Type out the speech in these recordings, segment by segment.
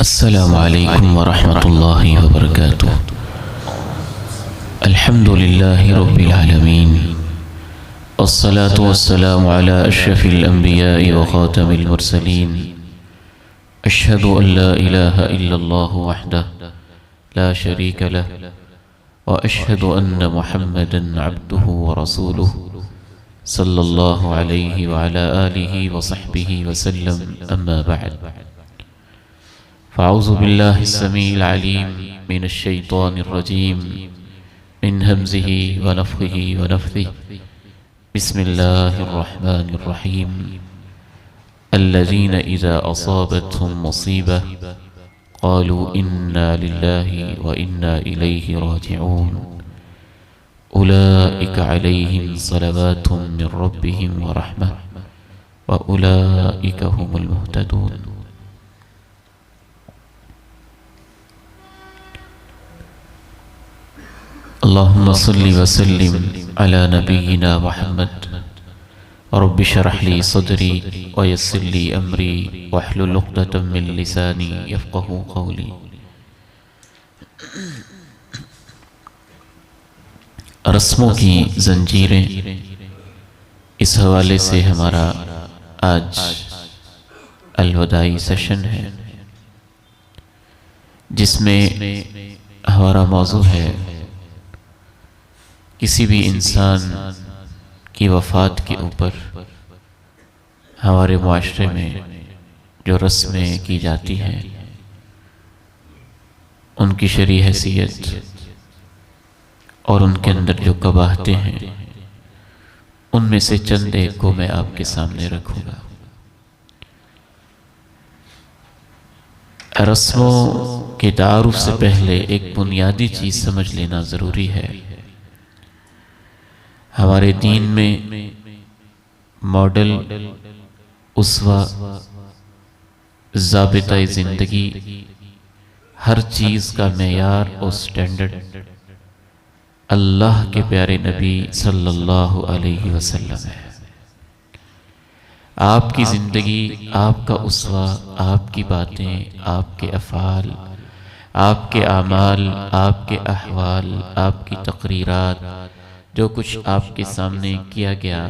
अस्सलामु अलैकुम वरहमतुल्लाहि वबरकातुह। अल्हम्दुलिल्लाहि रब्बिल आलमीन, अस्सलातु वस्सलामु अला अशरफिल अंबिया'i व खातमिल मुरसलीन। अशहदु अन ला इलाहा इल्लल्लाहु वहदहु ला शरीका लहु व अशहदु अन्न मुहम्मदन अब्दुहु व रसूलुहु सल्लल्लाहु अलैहि व अला आलिहि व सहबिहि वसल्लम। अम्मा बअद, फ़अऊज़ु बिल्लाहि स्समीइल अलीम मिनश शैतानिर रजीम मिन हमज़िहि व नफ़्ख़िहि व नफ़्थिहि। बिस्मिल्लाहिर रहमानिर रहीम। अल्लज़ीना इज़ा असाबतहुम मुसीबह क़ालू इन्ना लिल्लाहि व इन्ना इलैहि राजिऊन। उलाइका अलैहिम सलवातुम मिन रब्बिहिम व रहमह व उलाइका हुमुल मुहतदून। अल्लाहुम्मा सल्लि व सल्लिम अला नबिय्यिना मुहम्मद रब्बि शरह ली सदरी व यस्सिर ली अमरी वहलुल उक़दतम मिन लिसानी यफ़क़हू क़ौली। रस्मों की जंजीरें, इस हवाले से हमारा आज अलवदाई सेशन है, जिसमें हमारा मौजू है किसी भी इंसान की वफ़ात के ऊपर हमारे मुआशरे में जो रस्में की जाती हैं, उनकी शरई हैसियत और उनके अंदर जो कबाहतें हैं, उनमें से चंद एक को मैं आपके सामने रखूँगा। रस्मों के तारुफ से पहले एक बुनियादी चीज़ समझ लेना ज़रूरी है। हमारे दीन में मॉडल, उसवा, ज़ाबिता ज़िंदगी, हर चीज़ का मेयार और स्टैंडर्ड अल्लाह के प्यारे नबी सल्लल्लाहु अलैहि वसल्लम है। आपकी ज़िंदगी, आपका उसवा, आपकी बातें, आपके अफ़ाल, आपके आमाल, आपके अहवाल, आपकी तक़रीरात, जो कुछ आपके सामने किया गया,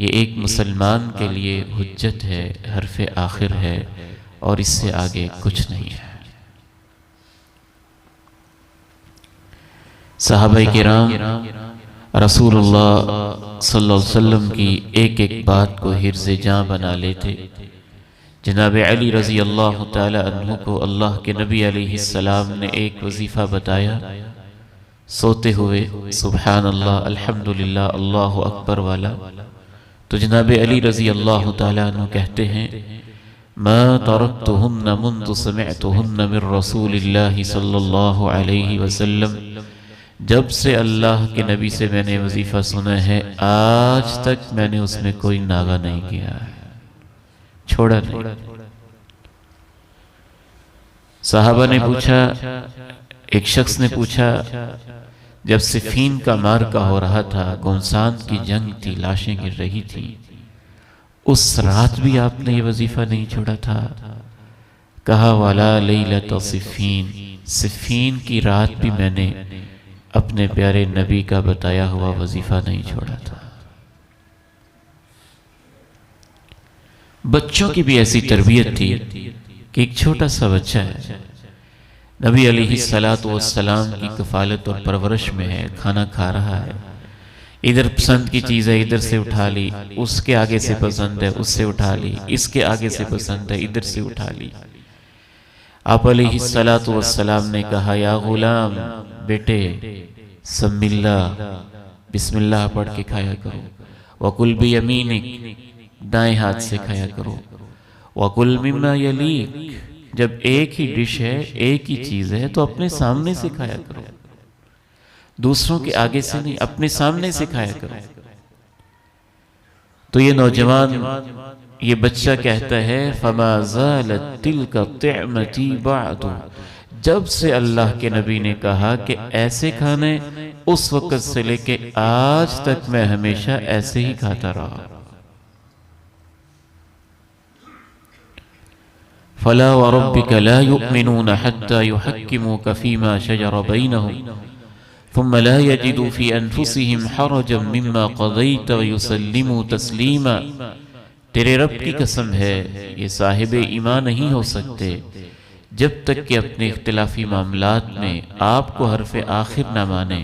ये एक मुसलमान के लिए हुज्जत है, हर्फ़े आखिर है और इससे आगे कुछ नहीं है। सहाबाए किराम रसूलुल्लाह सल्लल्लाहु अलैहि वसल्लम की एक एक बात को हिर्ज़े जाँ बना लेते। जनाब अली रज़ी अल्लाह ताला अन्हु को अल्लाह के नबी अलैहिस्सलाम ने एक वजीफ़ा बताया, सोते हुए सुबहान अल्लाह, अल्हम्दुलिल्लाह, अल्लाहु अकबर वाला। तो जनाब अली रज़ी अल्लाह ताला अन्हु कहते हैं, मा तरक्तुहुन्ना मुन्ज़ु समिअतुहुन्ना मिन रसूलिल्लाहि सल्लल्लाहु अलैहि वसल्लम। जब से अल्लाह के नबी से मैंने वजीफ़ा सुना है, आज तक मैंने उसमें कोई नागा नहीं किया है, छोड़ा नहीं। सहाबा ने पूछा, एक शख्स ने पूछा, जब सिफ़ीन का मार्का हो रहा था, गोंसान की जंग थी, लाशें गिर रही थी, उस रात भी आपने ये वजीफ़ा नहीं छोड़ा था? कहा, वाला लैलत सिफ़ीन, सिफ़ीन की रात भी मैंने अपने प्यारे नबी का बताया हुआ वजीफ़ा नहीं छोड़ा था। बच्चों की भी ऐसी तरबियत थी कि एक छोटा सा बच्चा है, नबी अलैहिस्सलातु वस्सलाम की कफ़ालत और परवरिश में है, खाना खा रहा है, इधर पसंद की चीज़ है, इधर से उठा ली, उसके आगे से पसंद है, उससे उठा ली, इसके आगे से पसंद है, इधर से उठा ली। आप अलैहिस्सलातु वस्सलाम ने कहा, या गुलाम, बेटे, सम्मिल्लाह, बिस्मिल्लाह पढ़ के खाया करो, वकुल बियमीनिक, दाएं हाथ से खाया करो, वकुल मिम्मा यलीक, जब एक ही डिश है, एक ही चीज़ है, तो अपने सामने से खाया करो, दूसरों के आगे से नहीं, अपने सामने से खाया करो। तो ये नौजवान, ये बच्चा कहता है, फमा ज़ालत तिल्का तिअमती बअदु, जब से अल्लाह के नबी ने कहा कि ऐसे खाने, उस वक़्त से लेके आज तक मैं हमेशा ऐसे ही खाता रहा। फला व रब्बिका ला युमिनूना हत्ता युहक्किमूका फीमा शजरा बैनहुम थुम्मा ला यजिदू फी अनफुसिहिम हरजम मिम्मा क़ज़ैत व युसल्लिमू तस्लीमा। तेरे रब की कसम है, ये साहिब ईमान नहीं हो सकते जब तक कि अपने इख्तिलाफी मामलात में आपको हरफ आखिर ना माने,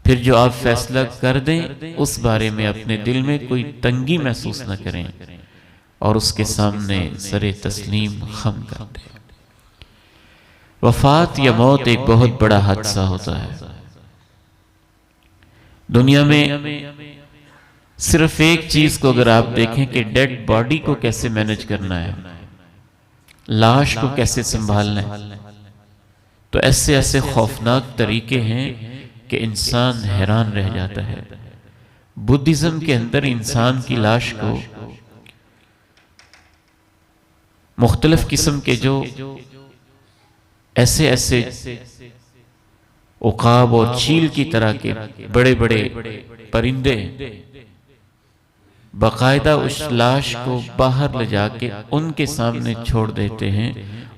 फिर जो आप फैसला कर दें उस बारे में अपने दिल में कोई तंगी महसूस न करें और उसके सामने सरे तस्लीम खम कर दें। वफात या मौत एक बहुत बड़ा हादसा होता है। दुनिया में सिर्फ एक चीज को अगर आप देखें कि डेड बॉडी को कैसे मैनेज करना है, लाश को कैसे संभालना है, तो ऐसे ऐसे खौफनाक तरीके हैं कि इंसान हैरान रह जाता है। बुद्धिज्म के अंदर इंसान की लाश को मुख्तलिफ किस्म के जो ऐसे ऐसे उकाब और चील की तरह के बड़े बड़े परिंदे बाकायदा उस लाश को बाहर ले जाके उनके सामने छोड़ देते हैं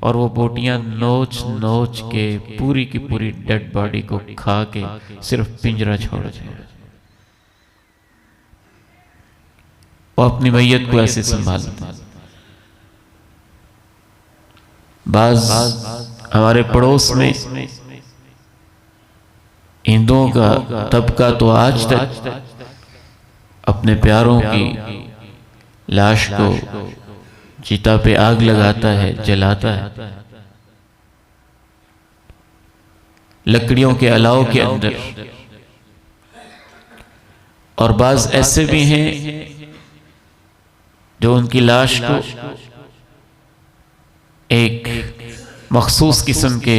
और वो बोटियां नोच नोच के पूरी की पूरी डेड बॉडी को खा के सिर्फ पिंजरा छोड़ देते हैं। वो अपनी मैयत को ऐसे संभालते हैं। बाज हमारे पड़ोस में हिंदुओं का तबका तो आज तक अपने प्यारों की लाश को चिता पे आग लगाता है, जलाता है, लकड़ियों के अलाव के अंदर। और बाज ऐसे भी हैं जो उनकी लाश को एक मखसूस किस्म के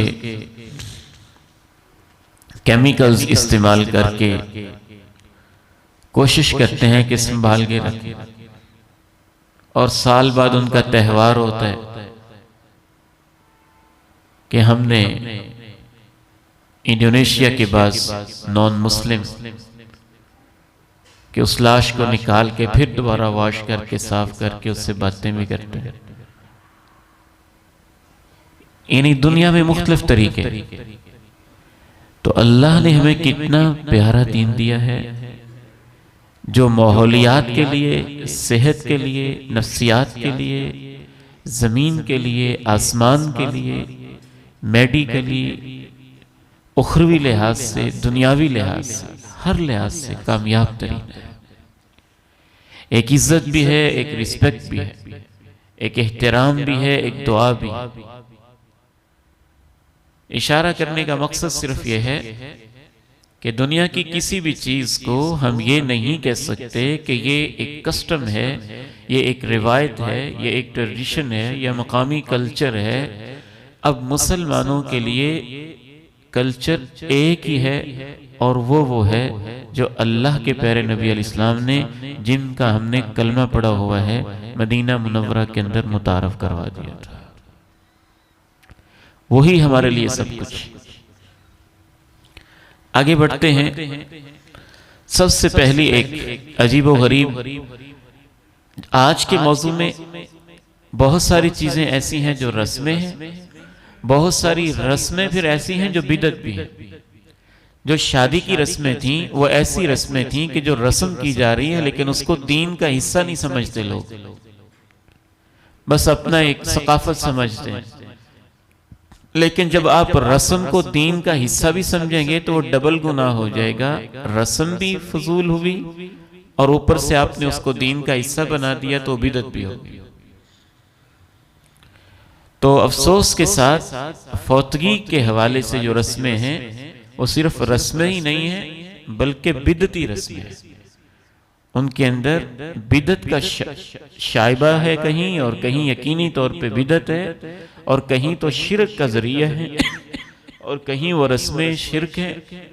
केमिकल्स इस्तेमाल करके कोशिश करते हैं कि संभाल के रखें, और साल बाद उनका त्यौहार होता है कि हमने इंडोनेशिया के बाद नॉन मुस्लिम कि उस लाश को निकाल के फिर दोबारा वॉश करके साफ करके उससे बातें भी करते हैं। यानी दुनिया में मुख्तलिफ तरीके। तो अल्लाह ने हमें कितना प्यारा दीन दिया है जो माहौलियात के लिए, सेहत के लिए, नफ्सियात के लिए, ज़मीन के लिए, आसमान के लिए, मेडिकली, उखरवी लिहाज से, दुनियावी लिहाज से, हर लिहाज से कामयाब तरीन है। एक इज्जत भी है, एक रिस्पेक्ट भी है, एक एहतराम भी है, एक दुआ भी है। इशारा करने का मकसद सिर्फ यह है कि दुनिया की किसी भी चीज को हम ये नहीं कह सकते कि ये एक कस्टम है, ये एक रिवायत है, ये एक ट्रेडिशन है, या मकामी कल्चर है। अब मुसलमानों के लिए कल्चर एक ही है, और वो है जो अल्लाह के प्यारे नबी अलैहिस्सलाम ने, जिनका हमने कलमा पढ़ा हुआ है, मदीना मुनव्वरा के अंदर मुतारफ करवा दिया था। वही हमारे लिए सब कुछ। आगे बढ़ते हैं। सबसे पहली एक अजीबो गरीब, आज के मौजू में बहुत सारी चीजें ऐसी हैं जो रस्में हैं, बहुत सारी रस्में फिर ऐसी हैं जो बिदअत भी हैं। जो शादी की रस्में थीं वो ऐसी रस्में थीं कि जो रस्म की जा रही है लेकिन उसको दीन का हिस्सा नहीं समझते लोग, बस अपना एक सकाफत समझते हैं। लेकिन जब आप रस्म को दीन का हिस्सा भी समझेंगे तो वो डबल गुनाह हो जाएगा। रस्म भी फजूल हुई और ऊपर से आपने उसको दीन का हिस्सा बना दिया तो बिदअत भी होगी। तो अफसोस के साथ फौतगी के हवाले से जो रस्में हैं वो सिर्फ रस्में ही नहीं हैं बल्कि बिदअती रस्में हैं। उनके अंदर बिदअत का शाइबा है कहीं, और कहीं यकीनी तौर पे बिदअत है, और कहीं तो शिरक का जरिया है, और कहीं वो रस्में शिरक हैं।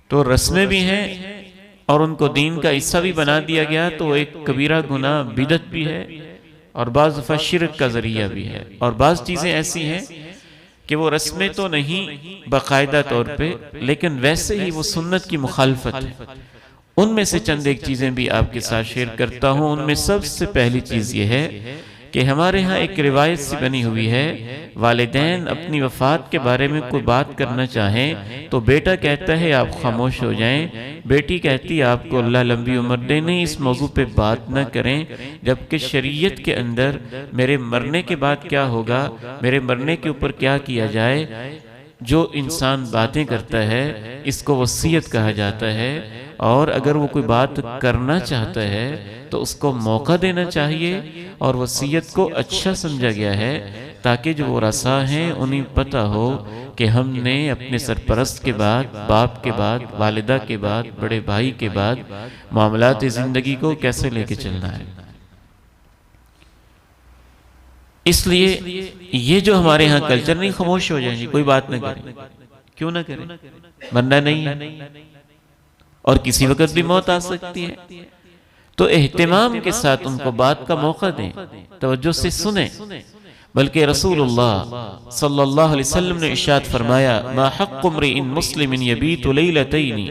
तो रस्में भी हैं और उनको दीन का हिस्सा भी बना दिया गया तो एक कबीरा गुनाह बिदअत भी है, और बाज़ दफ़ा शिरक का जरिया भी है। और बाज़ चीज़ें ऐसी हैं कि वो रस्में तो नहीं बाकायदा तौर पे, लेकिन वैसे ही वो सुन्नत की मुखालफत है। उनमें से चंद एक चीज़ें भी आपके साथ शेयर करता हूँ। उनमें सबसे पहली चीज़ ये है कि हमारे यहाँ एक रिवायत सी बनी हुई है, वालिदैन अपनी वफ़ात के बारे में कोई बात करना चाहें तो बेटा कहता है आप खामोश हो जाएं, बेटी कहती है आपको अल्लाह लंबी उम्र दे, नहीं इस मौजू पे बात न करें। जबकि शरीयत के अंदर मेरे मरने के बाद क्या होगा, मेरे मरने के ऊपर क्या किया जाए, जो इंसान बातें करता है इसको वसीयत कहा जाता है। और अगर वो कोई बात करना चाहता है तो उसको मौका देना चाहिए, और वसीयत को अच्छा समझा गया है ताकि जो वरसा हैं उन्हें पता हो कि हमने अपने सरपरस्त के बाद, बाप के बाद, वालिदा के बाद, बड़े भाई के बाद मामलात ज़िंदगी को कैसे लेके चलना है। इसलिए ये जो हमारे यहाँ कल्चर, नहीं खामोश हो जाएंगे, कोई बात ना करें, क्यों ना करें, मरना नहीं है और किसी वक्त भी मौत आ सकती है। तो एहतिमाम के साथ उनको बात का मौका दें, तवज्जो से सुने। बल्कि रसूलुल्लाह सल्लल्लाहु अलैहि वसल्लम ने इरशाद फरमाया, मा हक़्क़ु इम्रिइन मुस्लिमिन यबीतु लैलतैनि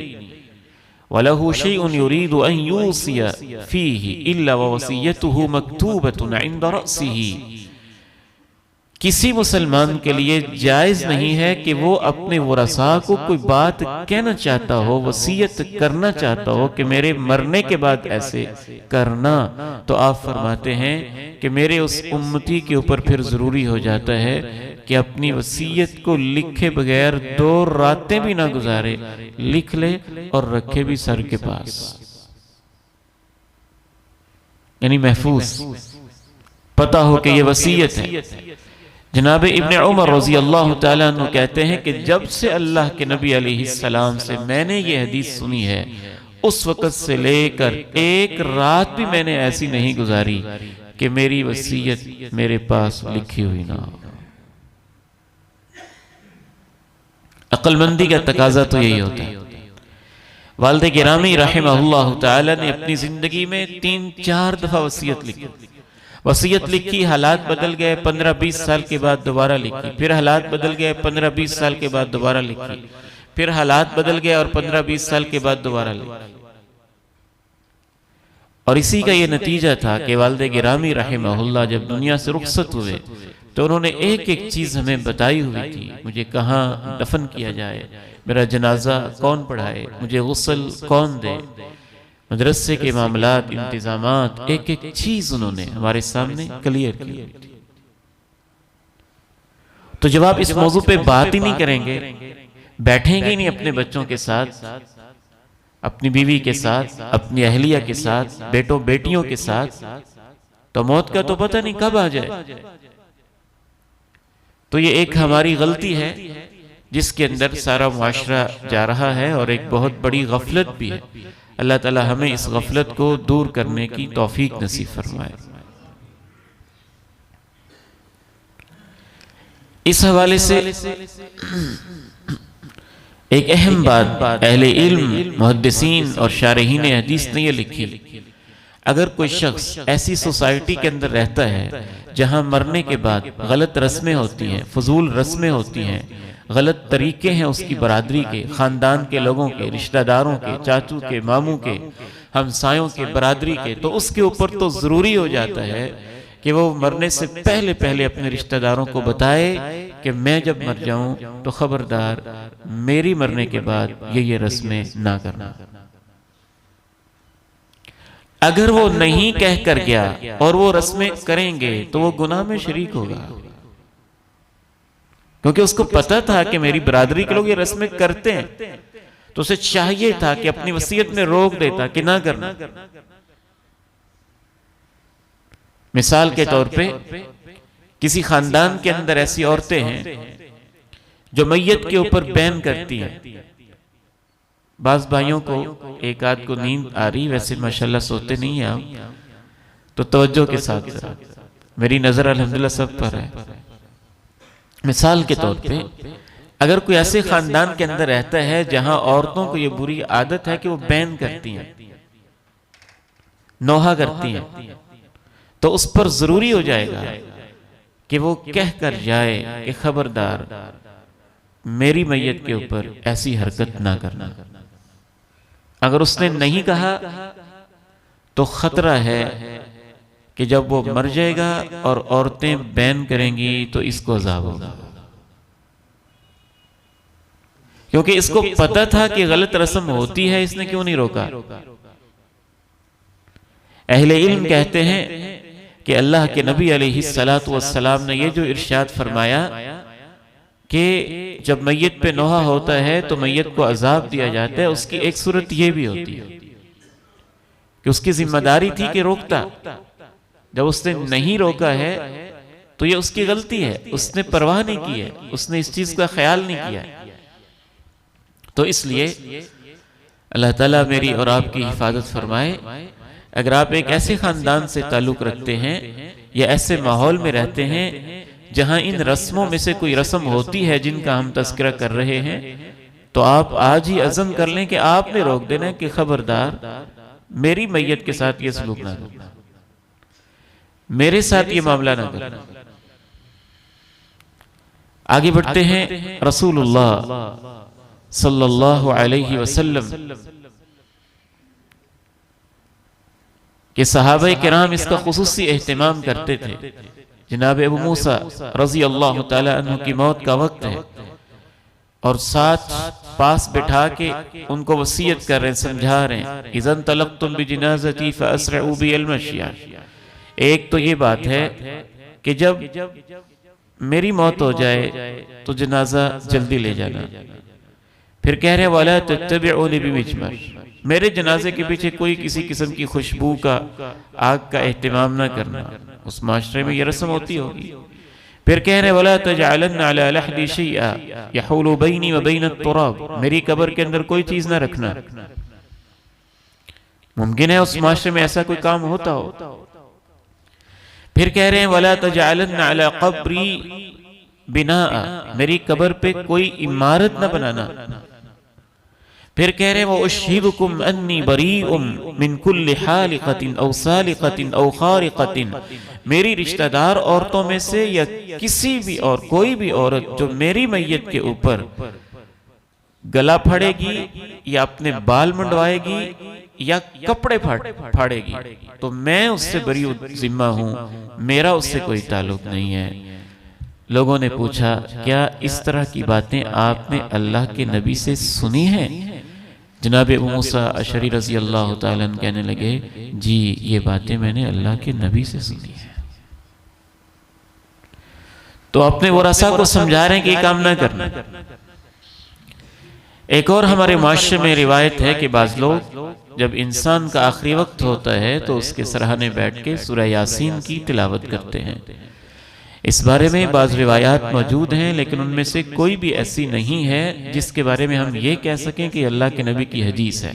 वलहु शैउन युरीदु अन यूसिया फीही इल्ला व वसियतुहु मक्तूबतुन इंद रअसिही। किसी मुसलमान के लिए जायज़ नहीं है कि वो अपने वरसा को कोई बात कहना चाहता हो, वसीयत करना चाहता हो कि मेरे मरने के बाद ऐसे करना। तो आप फरमाते हैं कि मेरे उस उम्मती के ऊपर फिर ज़रूरी हो जाता है कि अपनी वसीयत को लिखे बगैर 2 रातें भी ना गुजारे, लिख ले और रखे भी सर के पास, यानी महफूज, पता हो कि ये वसीयत है। जनाब इब्ने उमर रज़ी अल्लाह ताला अन्हु कहते हैं कि जब से अल्लाह के नबी अलैहिस्सलाम से मैंने ये हदीस सुनी है, उस वक़्त से लेकर एक रात भी मैंने ऐसी नहीं गुजारी कि मेरी वसीयत मेरे पास लिखी हुई ना हो। अक्लमंदी का तकाजा तो यही होता है। वालिद गिरामी रहमहुल्लाह ताला ने अपनी ज़िंदगी में 3-4 दफ़ा वसीयत लिखी, हालात बदल गए, 15-20 साल के बाद दोबारा लिखी, फिर हालात बदल गए, 15-20 साल के बाद दोबारा लिखी, फिर हालात बदल गए और 15-20 साल के बाद दोबारा लिखी। और इसी का ये नतीजा था कि वालिद गिरामी रहमहुल्लाह जब दुनिया से रुखसत हुए तो उन्होंने एक एक चीज़ हमें बताई हुई थी। मुझे कहाँ दफन किया जाए, मेरा जनाजा कौन पढ़ाए, मुझे गुस्ल कौन दे, मदरसे के मामलात, इंतजामात, एक एक चीज उन्होंने हमारे सामने क्लियर की। तो जब आप इस मौजू पे बात ही नहीं करेंगे, बैठेंगे ही नहीं अपने बच्चों के साथ, अपनी बीवी के साथ, अपनी अहलिया के साथ, बेटों बेटियों के साथ, तो मौत का तो पता नहीं कब आ जाए। तो ये एक हमारी गलती है जिसके अंदर सारा मुआशरा जा रहा है, और एक बहुत बड़ी गफलत भी है। अल्लाह ताला हमें इस गफलत को दूर करने की तौफीक नसीब फरमाए। इस हवाले से एक अहम बात अहले इल्म, मुहद्दिसीन और शारहीन हदीस ने यह लिखी, अगर कोई शख्स ऐसी सोसाइटी के अंदर रहता है जहां मरने के बाद गलत रस्में होती हैं, फजूल रस्में होती हैं, गलत तरीके हैं उसकी बरादरी के, ख़ानदान के लोगों के, रिश्तेदारों के, चाचू के, मामू के, हमसायों के, बरादरी के, तो उसके ऊपर तो ज़रूरी हो जाता है कि वो मरने से पहले पहले अपने रिश्तेदारों को बताए कि मैं जब मर जाऊं तो खबरदार मेरी मरने के बाद ये रस्में ना करना। अगर वो नहीं कह कर गया और वो रस्में करेंगे तो वो गुनाह में शरीक होगा, क्योंकि उसको पता था कि मेरी बरादरी के लोग ये रस्में करते हैं, तो उसे चाहिए था कि अपनी वसीयत में रोक देता कि ना करना। मिसाल के तौर पे किसी खानदान के अंदर ऐसी औरतें हैं जो मैयत के ऊपर बैन करती हैं। बाज भाइयों को एक आध को नींद आ रही, वैसे माशाल्लाह सोते नहीं हैं आप, तो तवज्जो के साथ, मेरी नजर अल्हम्दुलिल्लाह सब पर है। मिसाल के तौर पे अगर कोई ऐसे खानदान के अंदर रहता है जहां औरतों को ये बुरी आदत है कि वो बैन करती हैं, नोहा करती हैं, तो उस पर जरूरी हो जाएगा कि वो कह कर जाए कि खबरदार मेरी मैयत के ऊपर ऐसी हरकत ना करना। अगर उसने नहीं कहा तो खतरा है कि जब वो मर जाएगा और औरतें बैन करेंगी तो इसको अज़ाब होगा, क्योंकि इसको पता था कि गलत रस्म होती है, इसने क्यों नहीं रोका। अहले इल्म कहते हैं कि अल्लाह के नबी अलैहिस्सलातु वस्सलाम ने ये जो इरशाद फरमाया कि जब मैयत पे नोहा होता है तो मैयत को अजाब दिया जाता है, उसकी एक सूरत ये भी होती है कि उसकी जिम्मेदारी थी कि रोकता। जब उसने नहीं रोका है तो ये उसकी गलती है, उसने परवाह नहीं की है, उसने इस चीज का ख्याल नहीं किया। तो इसलिए अल्लाह ताला मेरी और आपकी हिफाजत फरमाए। अगर आप एक ऐसे खानदान से ताल्लुक रखते हैं या ऐसे माहौल में रहते हैं जहां इन रस्मों में से कोई रस्म होती है जिनका हम तस्करा कर रहे हैं, तो आप आज ही अज़म कर लें कि आपने रोक देना कि खबरदार मेरी मैयत के साथ ये सलूक ना करना, मेरे साथ ये मामला ना करना। आगे बढ़ते हैं। रसूलुल्लाह सल्लल्लाहु अलैहि वसल्लम के सहाबा किराम इसका खुसूसी एहतमाम करते थे। जनाब अबू मूसा रजी अल्लाह तआला अन्हु की मौत का वक्त है और साथ पास बैठा के उनको वसीयत कर रहे हैं, समझा रहे हैं, इज़न तलक़्तुम बिजनाज़ती फ़अस्रिऊ बिल मश्या। एक तो ये बात है कि जब मेरी मौत हो जाए तो जनाजा जल्दी ले जाना। फिर कह रहे वाला तत्तबिऊनी बिमिजमर, मेरे जनाजे के पीछे कोई किसी किस्म की खुशबू का आग का एहतमाम ना करना, उस माशरे में ये रस्म होती होगी। फिर कह रहे वाला तजअलन अला लहदी शैआ यहूलु बैनी व बैन अत-तुराब, मेरी कब्र के अंदर कोई चीज ना रखना। मुमकिन है उस माशरे में ऐसा कोई काम होता हो। फिर कह रहे हैं वला तजअलन अला क़ब्री बिनाअ, मेरी कब्र पे कोई इमारत ना बनाना। फिर कह रहे हैं वो उशहिदुकुम अन्नी बरीउम मिन कुल्ली हालिक़तिन औ सालिक़तिन औ खारिक़तिन, मेरी रिश्तेदार औरतों में से या किसी भी और कोई भी औरत जो मेरी मैयत के ऊपर गला फाड़ेगी या अपने बाल मुंडवाएगी या कपड़े फाड़ेगी तो मैं उससे बरी जिम्मा हूं, मेरा उससे कोई ताल्लुक नहीं है। लोगों ने पूछा क्या इस तरह की बातें आपने अल्लाह के नबी से सुनी हैं? जनाब अबू मूसा अशरी रजी अल्लाह तआला अन्हु कहने लगे, जी ये बातें मैंने अल्लाह के नबी से सुनी है। तो अपने वरासा को समझा रहे हैं कि ये काम ना करना। एक और हमारे माशरे में रिवायत है कि बाज लोग जब इंसान का आखिरी वक्त होता है तो उसके सराहने बैठ के सूरह यासीन की तिलावत करते हैं। इस बारे में बाज़ रिवायात मौजूद हैं, लेकिन उनमें से कोई भी ऐसी नहीं है जिसके बारे में हम ये कह सकें कि अल्लाह के नबी की हदीस है।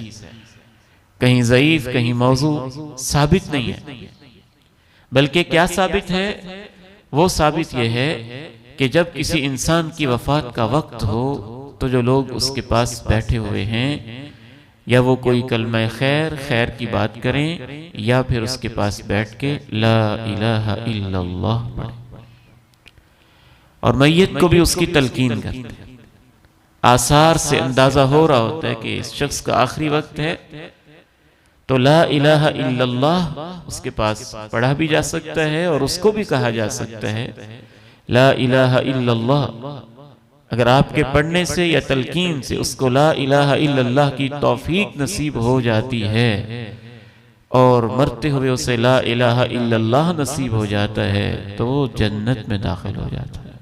कहीं ज़ईफ कहीं मौजू साबित नहीं है, बल्कि क्या साबित है? वो साबित ये है कि जब किसी इंसान की वफात का वक्त हो तो जो लोग उसके पास बैठे हुए हैं या वो कोई कलमा खैर की बात करें या फिर उसके पास बैठ के ला इलाहा इल्लल्लाह पढ़ें और मैयत को भी उसकी तलकीन करते हैं। आसार से अंदाजा हो रहा होता है कि इस शख्स का आखिरी वक्त है, तो ला इलाहा इल्लल्लाह उसके पास पढ़ा भी जा सकता है और उसको भी कहा जा सकता है ला इलाहा इल्लल्लाह। अगर आपके पढ़ने से या तलकीन से उसको ला इलाहा इल्लल्लाह की तौफीक नसीब हो जाती है और मरते हुए उसे ला इलाहा इल्लल्लाह नसीब हो जाता है तो वो जन्नत में दाखिल हो जाता है।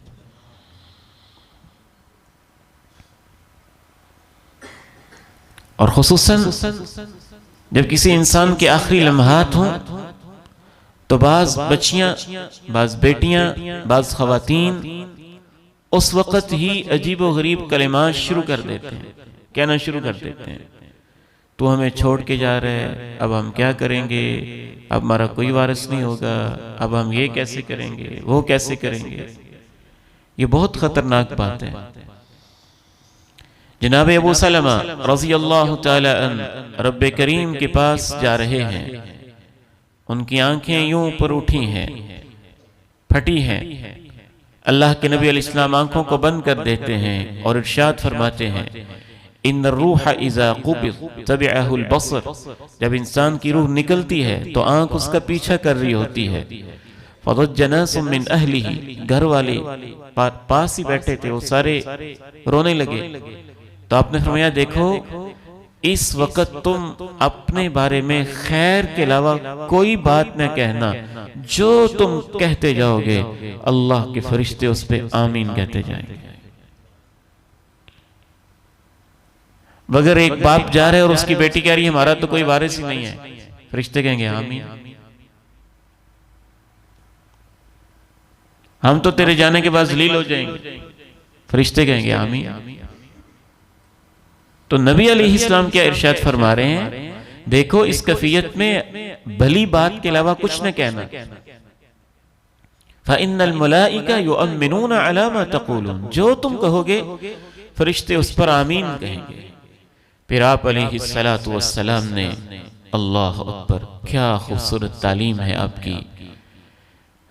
और खुसूसन जब किसी इंसान के आखिरी लम्हात हों तो बाज बच्चियां, बाज बेटियां, बाज खवातीन उस वक़्त ही अजीब व गरीब कलिमात शुरू कर देते हैं, कहना शुरू कर देते हैं, तू हमें छोड़ के जा रहा है, अब हम क्या करेंगे, अब हमारा कोई वारिस नहीं होगा, अब हम ये कैसे करेंगे, वो कैसे करेंगे। ये बहुत खतरनाक बात है। जनाब अबू सलमा रज़ी अल्लाह तआला अन्हु रब्बे करीम के पास जा रहे हैं, उनकी आंखें यूं ऊपर उठी हैं, फटी हैं। अल्लाह के नबी अलैहिस्सलाम आंखों को बंद कर देते हैं और इरशाद फरमाते हैं इन रूह इज़ा क़ुबिज़ तबिअहुल बसर, जब इंसान की रूह निकलती है तो आंख उसका पीछा कर रही होती है। फ़ज़ज्जा नासुम मिन अहलिही, घर वाले पास ही बैठे थे, वो सारे रोने लगे। तो आपने फरमाया देखो इस वक्त तुम अपने बारे में खैर के अलावा कोई बात न कहना, जो तुम कहते जाओगे अल्लाह के फरिश्ते उस पे आमीन कहते जाएंगे। मगर एक बाप जा रहा है और उसकी बेटी कह रही है हमारा तो कोई वारिस ही नहीं है, फरिश्ते कहेंगे आमीन। हम तो तेरे जाने के बाद जलील हो जाएंगे, फरिश्ते कहेंगे आमीन। तो नबी अलैहिस्सलाम क्या इरशाद फरमा रहे हैं, देखो इस कैफियत में भली बात के अलावा कुछ न कहना। फ़इन्नल मलाइका युअम्मिनूना अला मा तक़ूलून, जो तुम कहोगे फरिश्ते उस पर आमीन कहेंगे। फिर आप अलैहिस्सलातु वस्सलाम ने, अल्लाह अकबर, क्या खूबसूरत तालीम है आपकी।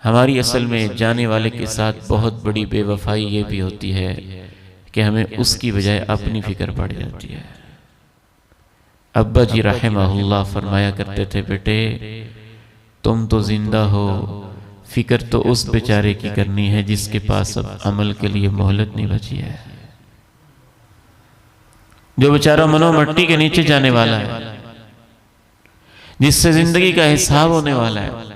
हमारी असल में जाने वाले के साथ बहुत बड़ी बेवफाई ये भी होती है कि हमें उसकी बजाय अपनी फिक्र पड़ जाती है। अब्बा जी रहमहुल्लाह फरमाया करते थे, बेटे तुम तो जिंदा हो, फिक्र तो उस बेचारे की करनी है जिसके पास अब अमल के लिए मोहलत नहीं बची है, जो बेचारा मनो मट्टी के नीचे जाने वाला है, जिससे जिंदगी का हिसाब होने वाला है।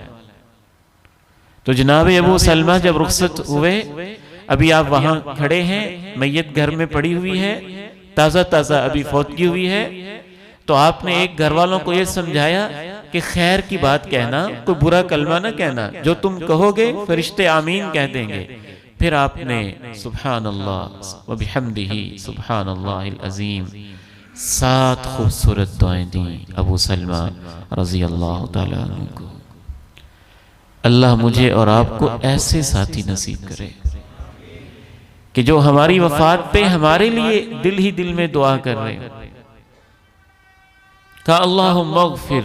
तो जनाब अबू सलमा जब रुखसत हुए, अभी आप वहां खड़े हैं, मैयत घर में पड़ी हुई है, ताजा ताजा अभी फौतगी हुई है, तो आपने एक घर वालों को यह समझाया कि खैर की बात कहना, कोई बुरा कलमा ना कहना, जो तुम कहोगे फरिश्ते आमीन कह देंगे। फिर आपने सुब्हानल्लाह व बिहम्दिही सुब्हानल्लाहिल अज़ीम 7 खूबसूरत दुआएं दी अबू सलमा रज़ी अल्लाह तआला अन्हु को। अल्लाह मुझे और आपको ऐसे साथी नसीब करे कि जो हमारी वफात पे हमारे लिए दिल ही दिल में दुआ कर रहे हैं। का अल्लाहुम्मा अग़फ़िर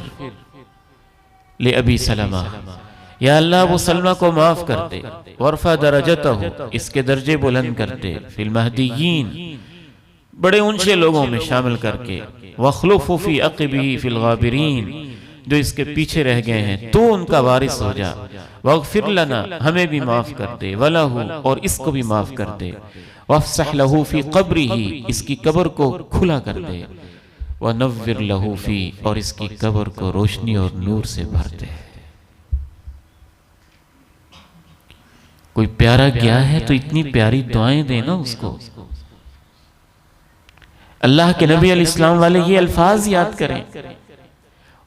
ले अबी सलमा, या अल्लाह वो सलमा को माफ कर दे, वरफ़ा दरजतहु, इसके दर्जे बुलंद कर दे, फिल महदियीन, बड़े ऊंचे लोगों में शामिल करके, वख़्लुफ़ु फ़ी अक़बिही फिल गाबिरीन, जो इसके पीछे रह गए हैं तो उनका वारिस हो जा, वग़फ़िर लना, हमें भी माफ कर दे, वलहु, और इसको भी माफ कर दे, वफ़्सह लहू फ़ी क़ब्रिही, इसकी कब्र को खुला कर दे, वनव्विर लहू फ़ी, और इसकी कब्र को रोशनी और नूर से भर दे। कोई प्यारा गया है तो इतनी प्यारी दुआएं देना उसको। अल्लाह के नबी अलैहिस्सलाम वाले ये अल्फाज याद करें,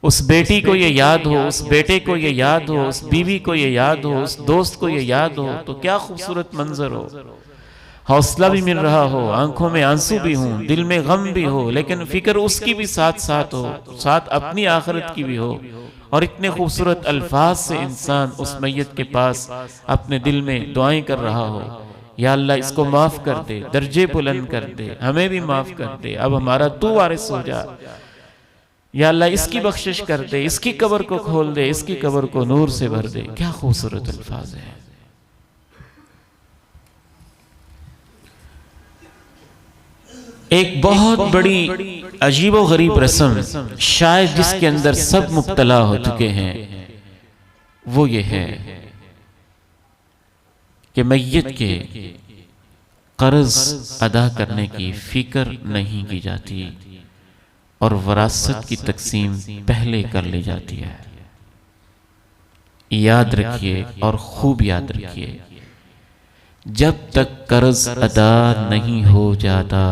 उस बेटी को ये याद हो, उस बेटे को ये याद हो, उस बीवी को ये याद हो, उस दोस्त को ये याद हो, तो क्या खूबसूरत मंजर हो। हौसला भी मिल रहा हो, आंखों में आंसू भी हों, दिल में गम भी हो, लेकिन फिक्र उसकी भी साथ साथ हो, साथ अपनी आखिरत की भी हो। और इतने खूबसूरत अल्फाज से इंसान उस मैयत के पास अपने दिल में दुआएं कर रहा हो, या अल्लाह इसको माफ कर दे, दर्जे बुलंद कर दे, हमें भी माफ कर दे, अब हमारा तू वारिस हो जा, या अल्लाह इसकी बख्शिश कर दे, इसकी कब्र को खोल दे, इसकी कब्र को नूर से भर दे। क्या खूबसूरत अल्फाज है। एक बहुत बड़ी अजीबो गरीब रस्म, शायद जिसके अंदर सब मुब्तला हो चुके हैं, वो ये है कि मैयत के कर्ज अदा करने की फिक्र नहीं की जाती और वरासत की तकसीम पहले कर ली जाती है। याद रखिए और खूब याद रखिए, जब तक कर्ज अदा नहीं हो जाता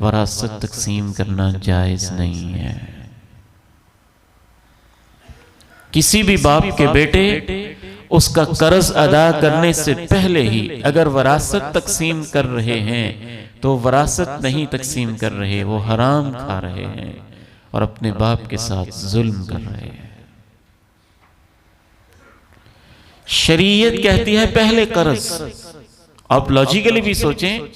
वरासत तकसीम करना जायज नहीं है। किसी भी बाप के बेटे उसका कर्ज अदा करने से पहले ही अगर वरासत तकसीम कर रहे हैं तो वरासत नहीं तकसीम कर रहे, वो हराम खा रहे हैं और अपने बाप के साथ जुल्म कर रहे हैं। शरीयत कहती है पहले कर्ज। आप लॉजिकली भी सोचें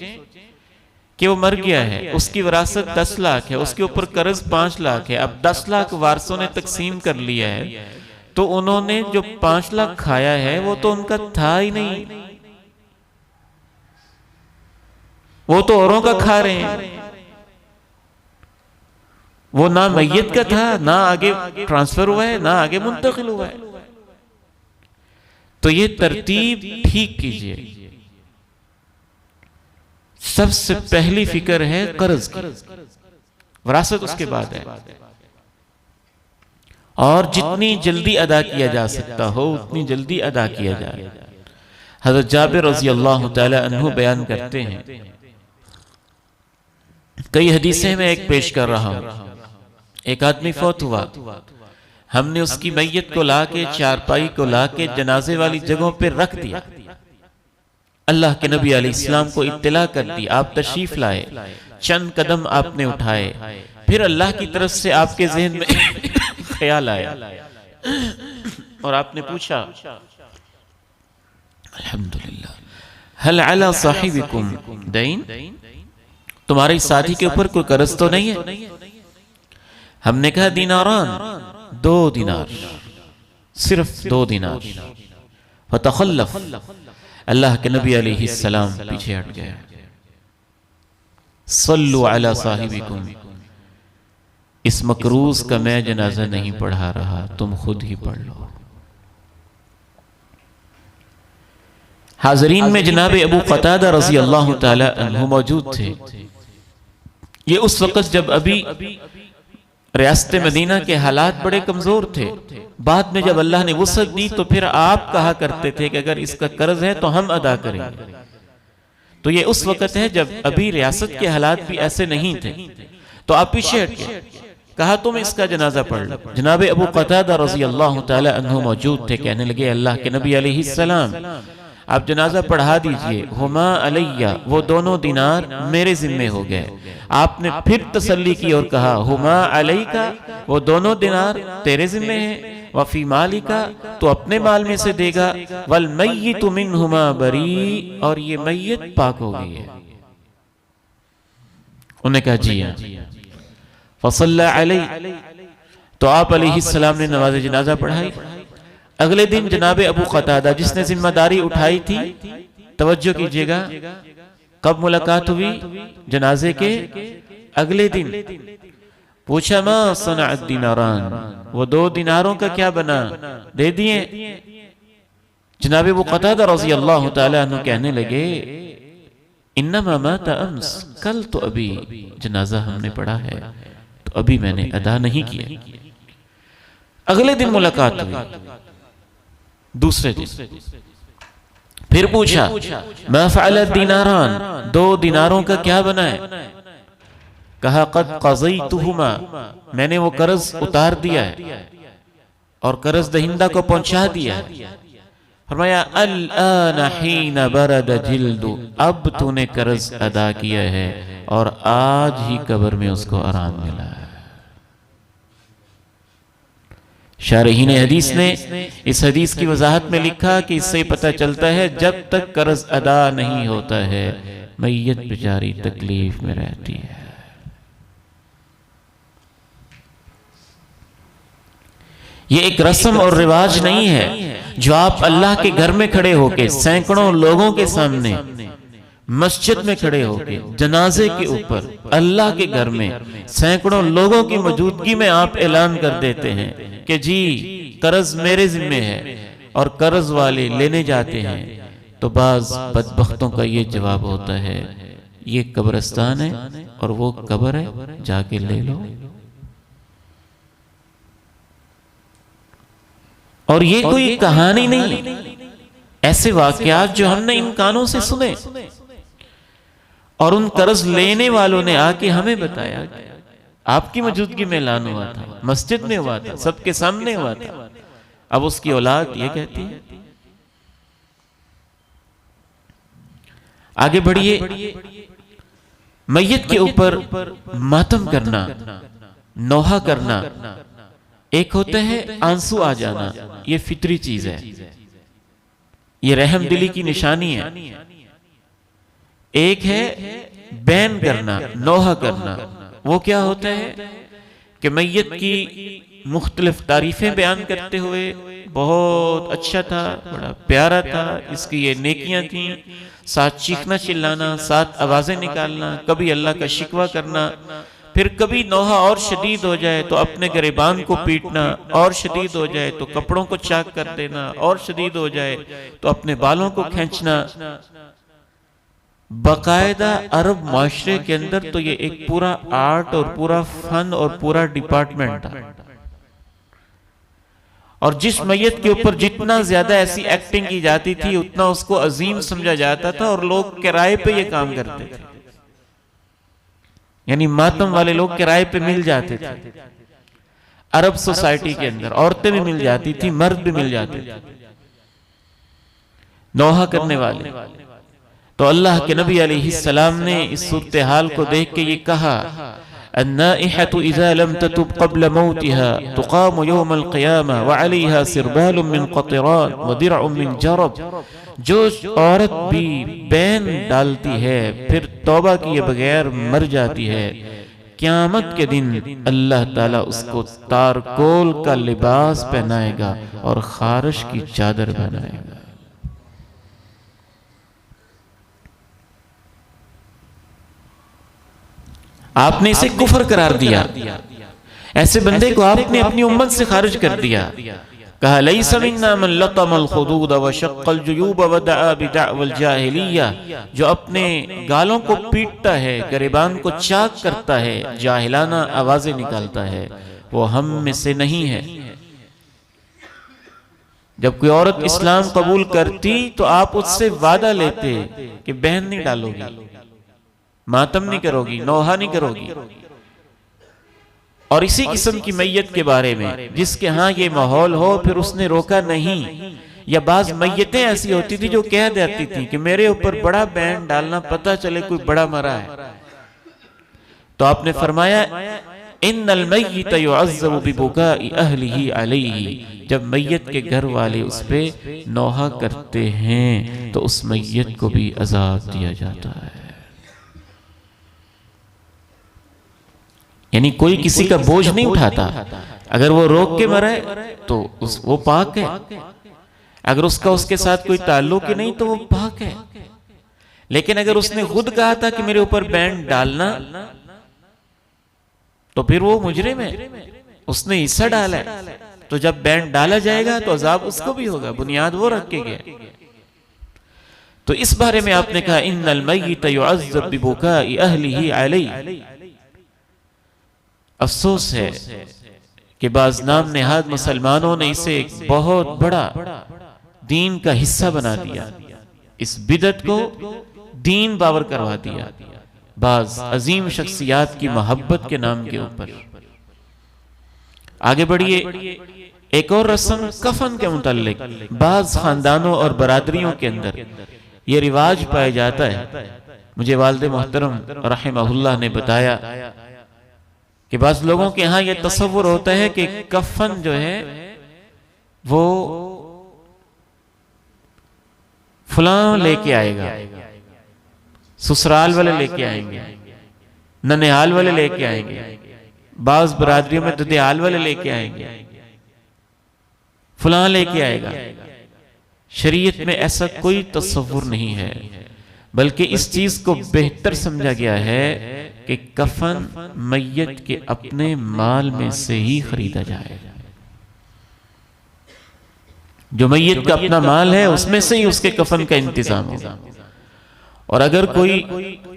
कि वो मर गया है, उसकी विरासत 10 लाख है, उसके ऊपर कर्ज 5 लाख है, अब 10 लाख वारसों ने तकसीम कर लिया है, तो उन्होंने जो 5 लाख खाया है वो तो उनका था ही नहीं, वो तो औरों का खा रहे हैं। वो ना मैयत का था, ना आगे ट्रांसफर हुआ है, ना आगे मुंतकिल हुआ है। तो ये तरतीब ठीक कीजिए। सबसे पहली फिक्र है कर्ज की, विरासत उसके बाद है, और जितनी जल्दी अदा किया जा सकता हो उतनी जल्दी अदा किया जाए। हज़रत जाबिर रज़ी अल्लाह तआला अन्हु बयान करते हैं, कई हदीसें मैं एक पेश कर रहा हूं। एक आदमी फौत हुआ, हमने उसकी मैयत को लाके, चारपाई को लाके जनाजे वाली जगहों पे रख दिया। अल्लाह के नबी अलैहिस्सलाम को इत्तला कर दी, आप तशरीफ लाए, चंद कदम आपने उठाए, फिर अल्लाह की तरफ से आपके ज़हन में ख्याल आया और आपने पूछा, अल्हम्दुलिल्लाह हल अला साहिबिकुम दैन, तुम्हारे साथी के ऊपर कोई कर्ज तो नहीं है? हमने कहा दीनारान, 2 दिनार, सिर्फ 2 दिनार। फतखल्लफ, अल्लाह के नबी अलैहिस्सलाम पीछे हट गए। सल्लु अला साहिबिकुम, इस मकरूज का मैं जनाजा नहीं पढ़ा रहा, तुम खुद ही पढ़ लो। हाजरीन में जनाब अबू क़तादा रज़ी अल्लाह तआला अन्हु मौजूद थे। ये उस वक़्त जब अभी रियासत मदीना के हालात बड़े कमजोर थे। बाद में जब अल्लाह ने वुसअत दी तो फिर आप कहा करते थे कि अगर इसका कर्ज है तो हम अदा करेंगे। तो ये उस वक़्त है जब अभी रियासत के हालात भी ऐसे नहीं थे। तो आप पीछे हट गए, कहा तुम इसका जनाजा पढ़ लो। जनाब अबू क़तादा रज़ी अल्लाह तआला अन्हु मौजूद थे। कहने लगे, अल्लाह के नबी अलैहिस्सलाम आप जनाजा पढ़ा दीजिए। हुमा अलैया, वो दोनों दिनार मेरे जिम्मे हो गए। आपने फिर तसल्ली की और कहा, हुमा अलैका, वो दोनों दिनार तेरे जिम्मे हैं। वफी मालिका, तो अपने माल में से देगा। वल मय्यितु मिनहुमा बरी, और ये मैयत पाक हो गई है। उन्होंने कहा जी हाँ। फसल्ला अलैहि, तो आप अलैहिस्सलाम ने नमाज जनाजा पढ़ाई। अगले दिन जनाब अबू क़तादा जिसने जिम्मेदारी उठाई थी, तवज्जो कीजिएगा, कब मुलाकात हुई? जनाजे के अगले दिन। पूछा, मा सनअत दीनारान, वो 2 दिनारों का क्या बना? दे दिए? जनाब अबू क़तादा रज़ी अल्लाह तआला अन्हु कहने लगे, इन्नमा माता अम्स, कल तो अभी जनाजा हमने पढ़ा है, तो अभी मैंने अदा नहीं किया। अगले दिन मुलाकात हुई, दूसरे दिन फिर पूछा, मा फ़अल दीनारान, 2 दिनारों का क्या बना है? कहा, क़द क़ज़यतुहुमा, मैंने वो कर्ज उतार दिया है और कर्ज दहिंदा को पहुंचा दिया है। फरमाया, अल-आन हीन बरद जिल्दु, अब तूने कर्ज अदा किया है और आज ही कब्र में उसको आराम मिला है। शारहीन हदीस ने इस हदीस की वजाहत में लिखा कि इससे पता चलता है जब तक कर्ज अदा नहीं होता है मैयत बेचारी तकलीफ में रहती है। ये एक रस्म और रिवाज नहीं है जो आप अल्लाह के घर में खड़े होके, सैकड़ों लोगों के सामने, मस्जिद में खड़े होके, जनाजे के ऊपर, अल्लाह के घर में सैकड़ों लोगों की मौजूदगी में आप ऐलान कर देते हैं कि जी कर्ज मेरे जिम्मे है, और कर्ज वाले लेने जाते हैं। तो बाज बदबख्तों का ये जवाब होता है, ये कब्रिस्तान है और वो कब्र है, जाके ले लो। और ये कोई कहानी नहीं, ऐसे वाकयात जो हमने इन कानों से सुने और उन कर्ज लेने वालों ने आके हमें बताया, आपकी मौजूदगी में ऐलान हुआ था, मस्जिद में हुआ था, सबके सामने हुआ था। अब उसकी औलाद ये कहती है। आगे बढ़िए, मैयत के ऊपर मातम करना, नौहा करना, एक होता है आंसू आ जाना, ये फितरी चीज है, ये रहम दिली की निशानी है। एक है बैन करना, नौहा करना, वो क्या होता है कि मैयत की मुख्तलिफ तारीफें बयान करते हुए, बहुत अच्छा था, बड़ा प्यारा था, इसकी ये नेकियां थी, साथ चीखना चिल्लाना, साथ आवाजें निकालना, कभी अल्लाह का शिकवा करना, फिर कभी नौहा और शदीद हो जाए तो अपने गिरबान को पीटना, और शदीद हो जाए तो कपड़ों को चाक कर देना, और शदीद हो जाए तो अपने बालों को खींचना। बाकायदा अरब माशरे के अंदर तो ये एक पूरा आर्ट और पूरा फन और पूरा डिपार्टमेंट था। और जिस मैयत के ऊपर जितना ज्यादा ऐसी एक्टिंग की जाती थी उतना उसको अजीम समझा जाता था, और लोग किराए पे ये काम करते थे। यानी मातम वाले लोग किराए पे मिल जाते थे। अरब सोसाइटी के अंदर औरतें भी मिल जाती थी, मर्द भी मिल जाते थे नौहा करने वाले। तो अल्लाह के नबी अलैहिस्सलाम ने इस सूरत हाल को देख के ये कहा, अन्नाइहतु इज़ा लम ततुब क़ब्ल मौतिहा तुक़ामु यौमल क़ियामा व अलैहा सिरबालुम मिन क़तिरान व दिरअुम मिन जरब। जो औरत भी बैन डालती है फिर तौबा किए बगैर मर जाती है, क़यामत के दिन अल्लाह ताला उसको तारकोल का लिबास पहनाएगा और खारिश की चादर पहनाएगा। आपने इसे कुफर करार दिया, ऐसे बंदे को आपने अपनी उम्मत से खारिज कर दिया। कहा लैसा मिन्ना मन लतमल खुदूद व शक्कल जुयूब व दआ बिदअवल जाहिलिया। जो अपने गालों को पीटता है, गिरबान को चाक करता है, जाहिलाना आवाजें निकालता है, वो हम में से नहीं है। जब कोई औरत इस्लाम कबूल करती तो आप उससे वादा लेते कि बहन नहीं डालोगी, मातम नहीं करोगी, नौहा नहीं करोगी। और इसी किस्म की मैयत के बारे में जिसके यहाँ ये माहौल हो फिर उसने रोका नहीं। या बाज मैयतें ऐसी होती थी जो कह देती थी कि मेरे ऊपर बड़ा बैन डालना, पता चले कोई बड़ा मरा है। तो आपने फरमाया इन्नल मय्यित युअज़्ज़बु बिबुकाइ अहलिही अलैहि। जब मैयत के घर वाले उस पे नौहा करते हैं तो उस मैयत को भी अज़ाब दिया जाता है। यानी कोई किसी का बोझ नहीं उठाता। अगर वो रोक के मरे तो वो पाक है, अगर उसका उसके साथ कोई ताल्लुक ही नहीं तो वो पाक है। लेकिन अगर उसने खुद कहा था कि मेरे ऊपर बैंड डालना, तो फिर वो मुजरिम है, उसने हिस्सा डाला है। तो जब बैंड डाला जाएगा तो अजाब उसको भी होगा, बुनियाद वो रख के गया। तो इस बारे में आपने कहा इन्नल मय्यित युअज़्ज़ब बिबुकाइ अहलिही अलैहि। अफसोस है कि बाज नाम नेहाद मुसलमानों ने इसे एक बहुत बड़ा दीन का हिस्सा बना दिया, इस बिदत को दीन बावर करवा दिया। बाज अजीम शख्सियात की मोहब्बत के नाम के ऊपर। आगे बढ़िए, एक और रस्म कफन के मुताल्लिक बाज खानदानों और बरादरियों के अंदर ये रिवाज पाया जाता है। मुझे वालिद मोहतरम रहमहुल्लाह ने बताया कि बाज़ लोगों के यहाँ यह तसव्वुर होता है कि कफन जो है वो फलां लेके आएगा, ससुराल वाले लेके आएंगे, ननिहाल वाले लेके आएंगे, बाज़ बरादरियों में ददियाल वाले लेके आएंगे, फलां लेके आएगा। शरीयत में ऐसा कोई तसव्वुर नहीं है, बल्कि इस चीज को बेहतर समझा गया है कि कफन मैयत के अपने माल में से ही खरीदा जाए। जो मैयत का अपना माल है उसमें से ही उसके कफन का इंतजाम होगा। और अगर कोई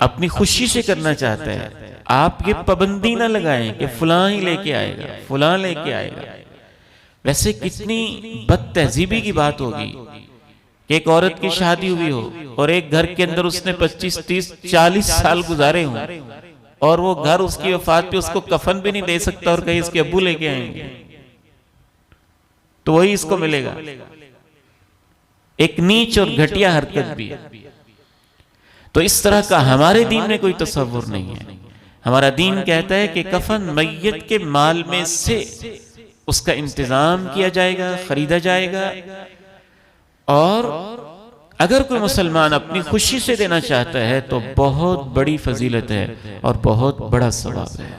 अपनी खुशी से करना चाहता है, आप ये पाबंदी ना लगाएं कि फलां ही लेके आएगा, फलां लेके आएगा। वैसे कितनी बदतहजीबी की बात होगी कि एक औरत की शादी हुई हो और एक घर के अंदर उसने 25, 30, 40 साल गुजारे हों और वो घर उसकी वफात पे उसको कफन भी नहीं दे सकता और कहीं इसके अब्बू लेके आएंगे तो वही इसको मिलेगा। एक नीच और घटिया हरकत भी है। तो इस तरह का हमारे दीन में कोई तसव्वुर नहीं है। हमारा दीन कहता है कि कफन मैयत के माल में से उसका इंतजाम किया जाएगा, खरीदा जाएगा। और अगर कोई मुसलमान अपनी खुशी से देना चाहता है तो बहुत बड़ी फजीलत है और बहुत बड़ा सवाब है।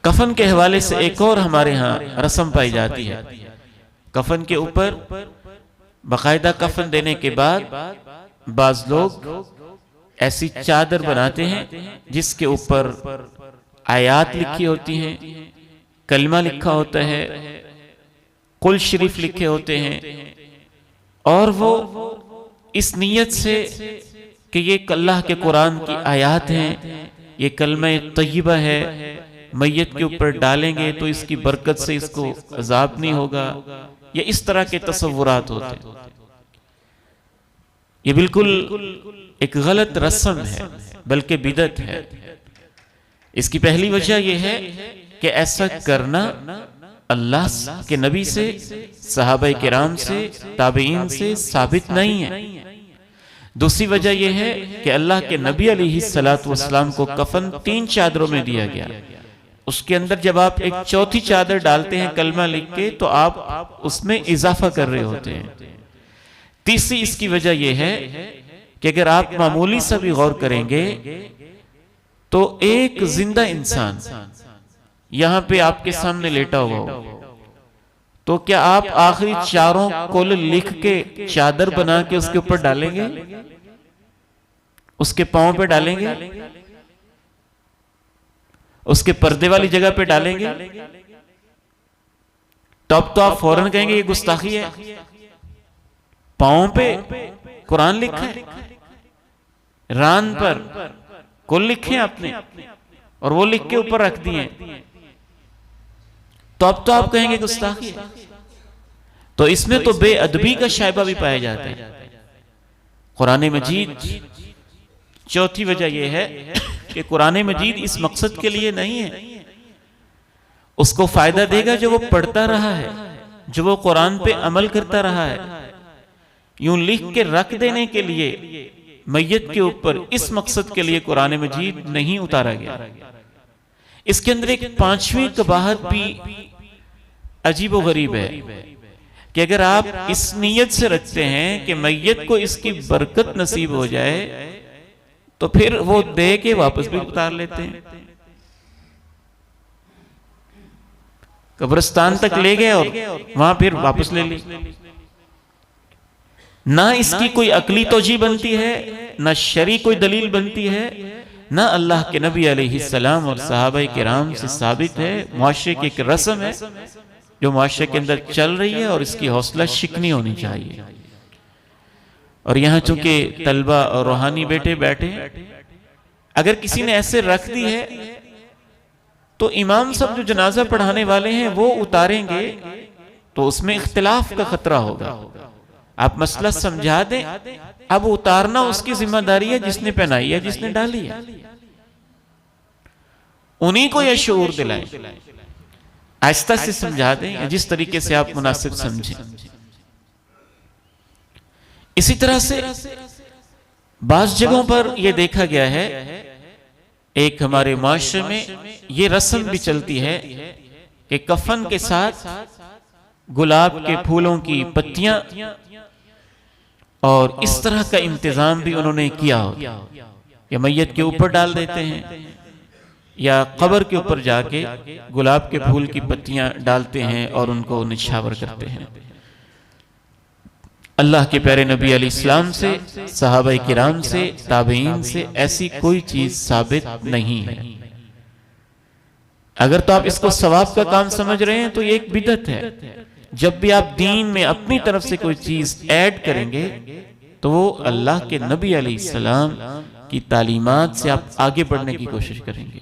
कफन के हवाले से एक और हमारे यहाँ रस्म पाई जाती है। कफन के ऊपर बाकायदा कफन देने के बाद बाज लोग ऐसी चादर बनाते हैं जिसके ऊपर आयात लिखी होती हैं, कलमा लिखा होता है, कुल शरीफ लिखे होते हैं, और वो इस नीयत से कि ये अल्लाह के कुरान की आयात हैं, ये कलमा तय्यबा है, मैयत के ऊपर डालेंगे तो इसकी बरकत से इसको अजाब नहीं होगा, या इस तरह के तसव्वुरात होते हैं। ये बिल्कुल एक गलत रस्म है, बल्कि बिदअत है। इसकी पहली वजह यह है कि ऐसा करना अल्लाह के नबी से, सहाबा किराम से, ताबईन से साबित नहीं है। दूसरी वजह यह है कि अल्लाह के नबी अलैहिस्सलातु वस्सलाम को कफन 3 चादरों में दिया गया। उसके अंदर जब आप एक चौथी चादर डालते हैं कलमा लिख के, तो आप उसमें इजाफा कर रहे होते हैं। तीसरी इसकी वजह यह है कि अगर आप मामूली सा भी गौर करेंगे तो एक जिंदा इंसान यहां पे आपके सामने लेटा हुआ हो, तो क्या आप आखिरी चारों कुल लिख के चादर बना के उसके ऊपर डालेंगे? उसके पांव पे डालेंगे? उसके पर्दे वाली जगह पे डालेंगे? तब तो आप फौरन कहेंगे ये गुस्ताखी है। पांव पे कुरान लिखा है, रान पर कुल लिखे आपने और वो लिख के ऊपर रख दिए, तो अब तो आप कहेंगे गुस्ताखी है। तो इसमें तो बेअदबी का शायबा भी पाया जाता है। कुरान मजीद, चौथी वजह यह है कि कुरान मजीद इस मकसद के लिए नहीं है। उसको फायदा देगा जो वो पढ़ता रहा है, जो वो कुरान पे अमल करता रहा है। यूं लिख के रख देने के लिए मैयत के ऊपर इस मकसद के लिए कुरान मजीद नहीं उतारा गया। इसके अंदर एक 5वीं कबाहत भी अजीब व गरीब है कि अगर आप इस नीयत से रखते हैं कि मैयत को इसकी बरकत नसीब हो जाए, तो फिर वो दे के वापस भी उतार लेते हैं। कब्रिस्तान तक ले गए और वहां फिर वापस ले ली। ना इसकी कोई अकली तोजी बनती है, ना शरी कोई दलील बनती है, ना अल्लाह के नबी अलैहिस्सलाम और सहाबा किराम से साबित है। मुआशरे की एक रस्म है जो मुआशरे के अंदर चल रही है और इसकी हौसला शिकनी होनी चाहिए। और यहां चूंकि तलबा और रूहानी बेटे बैठे, अगर किसी ने ऐसे रख दी है तो इमाम साहब जो जनाजा पढ़ाने वाले हैं वो उतारेंगे, तो उसमें इख्तिलाफ का खतरा होगा। आप मसला समझा दें, अब उतारना उसकी जिम्मेदारी है जिसने पहनाई है, जिसने डाली है। उन्हीं को यह शऊर दिलाएं, आहिस्ता से समझा दें, जिस तरीके से आप मुनासिब समझें। इसी तरह से बाज़ जगहों पर यह देखा गया है, एक हमारे माशरे में यह रस्म भी चलती है कि कफन के साथ गुलाब के फूलों की पत्तियां और इस तरह का इंतजाम भी उन्होंने किया हो, या मैयत के ऊपर डाल देते हैं या कब्र के ऊपर जाके गुलाब के फूल की पत्तियां डालते हैं और उनको निछावर करते हैं। अल्लाह के प्यारे नबी अलैहिस्सलाम से, सहाबा किराम से, ताबईन से ऐसी कोई चीज साबित नहीं है। अगर तो आप इसको सवाब का काम समझ रहे हैं तो ये एक बिदअत है। जब भी आप दीन में अपनी तरफ से कोई चीज ऐड करेंगे तो वो अल्लाह के नबी अलैहिस्सलाम की तालीमात से आप आगे बढ़ने की कोशिश करेंगे,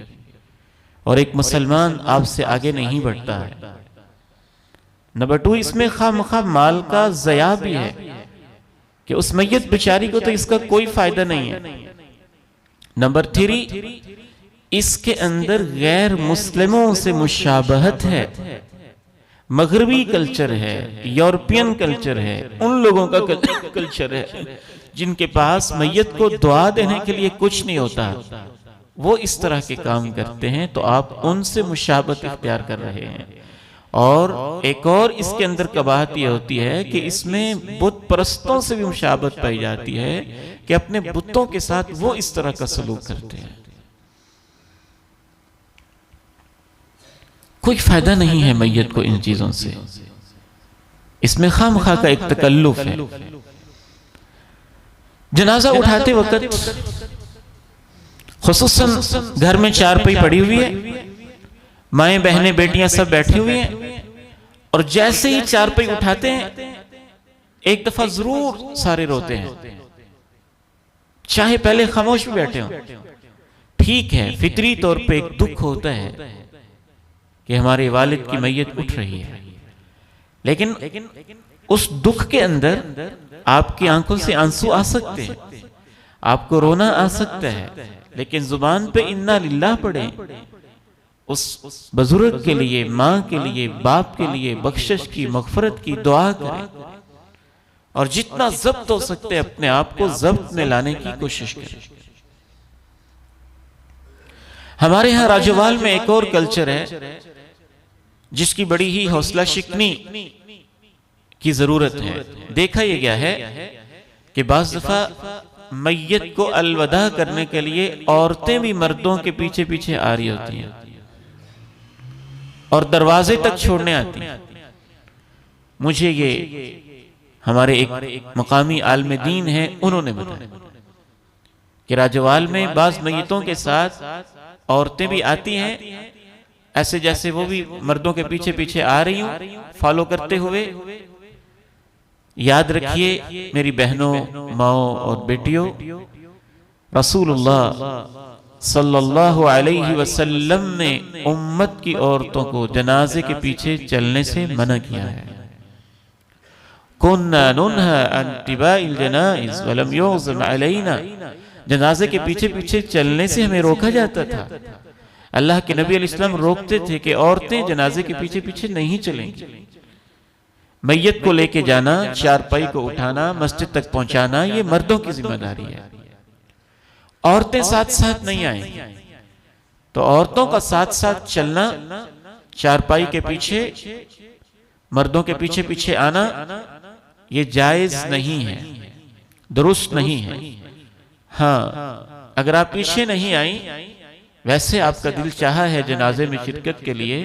और एक मुसलमान आपसे आगे नहीं बढ़ता है। नंबर 2, इसमें खामखा माल का ज़या भी है कि उस मैयत बेचारी को तो इसका कोई फायदा नहीं है। नंबर 3, इसके अंदर गैर मुस्लिमों से मुशाबहत है, मगरबी कल्चर है, यूरोपियन कल्चर है, उन लोगों का कल्चर है जिनके पास मैयत को दुआ देने के लिए कुछ नहीं होता, वो इस तरह के काम करते हैं, तो आप उनसे मुशाबहत इख्तियार कर रहे हैं। और एक और इसके अंदर कबाहत यह होती है कि इसमें बुत परस्तों से भी मुशाबहत पाई जाती है कि अपने बुतों के साथ वो इस तरह का सलूक करते हैं। कोई फायदा नहीं है मैयत को इन चीजों से, इसमें खामखा का एक तकल्लुफ है। जनाजा उठाते वक्त खुसूसन घर में चारपाई पड़ी हुई है, माएं बहनें बेटियां सब बैठी हुई हैं, और जैसे ही चारपाई उठाते हैं एक दफा जरूर सारे रोते हैं, चाहे पहले खामोश भी बैठे हों। ठीक है, फितरी तौर पे एक दुख होता है कि हमारे वालिद की मैयत उठ रही है, लेकिन उस दुख के अंदर आपकी आंखों से आंसू आ सकते हैं, आपको रोना आ सकता है, लेकिन जुबान पे इन्ना लिल्लाह पढ़े, उस बुजुर्ग के लिए, माँ के लिए, बाप के लिए बख्शिश की, मगफरत की दुआ करें, और जितना जब्त हो सकते हैं अपने आप को जब्त में लाने की कोशिश करें। हमारे यहां राजवाल में एक और कल्चर है जिसकी बड़ी ही हौसला शिकनी की जरूरत है। देखा यह गया है कि बाज़ दफा मैयत को अलविदा करने के लिए औरतें भी मर्दों के पीछे पीछे आ रही होती हैं और दरवाजे तक छोड़ने आती हैं। मुझे ये हमारे एक मकामी आलिम दीन है, उन्होंने बताया कि राजवाल में बाज़ मैयतों के साथ औरतें भी आती हैं, ऐसे जैसे वो भी मर्दों के पीछे पीछे आ रही हूं फॉलो करते हुए। याद रखिए मेरी बहनों, माओ और बेटियों, रसूलुल्लाह सल्लल्लाहु अलैहि वसल्लम ने उम्मत की औरतों को जनाजे के पीछे चलने से मना किया है। कुन्ना नुन्हा अन तिबाइल जनाइज वलम युज़म अलैना, जनाजे के पीछे पीछे चलने से हमें रोका जाता था। अल्लाह के नबी अलैहिस्सलाम रोकते थे कि औरतें जनाजे के पीछे पीछे नहीं चलेंगी। मैयत को लेके जाना, चारपाई को उठाना, मस्जिद तक पहुंचाना, ये मर्दों की जिम्मेदारी है। औरतें साथ साथ नहीं आएंगी, तो औरतों का साथ साथ चलना, चारपाई के पीछे मर्दों के पीछे पीछे आना, ये जायज नहीं है, दुरुस्त नहीं है। हाँ, अगर आप पीछे नहीं आई, वैसे आपका दिल चाहा है जनाजे में शिरकत के लिए,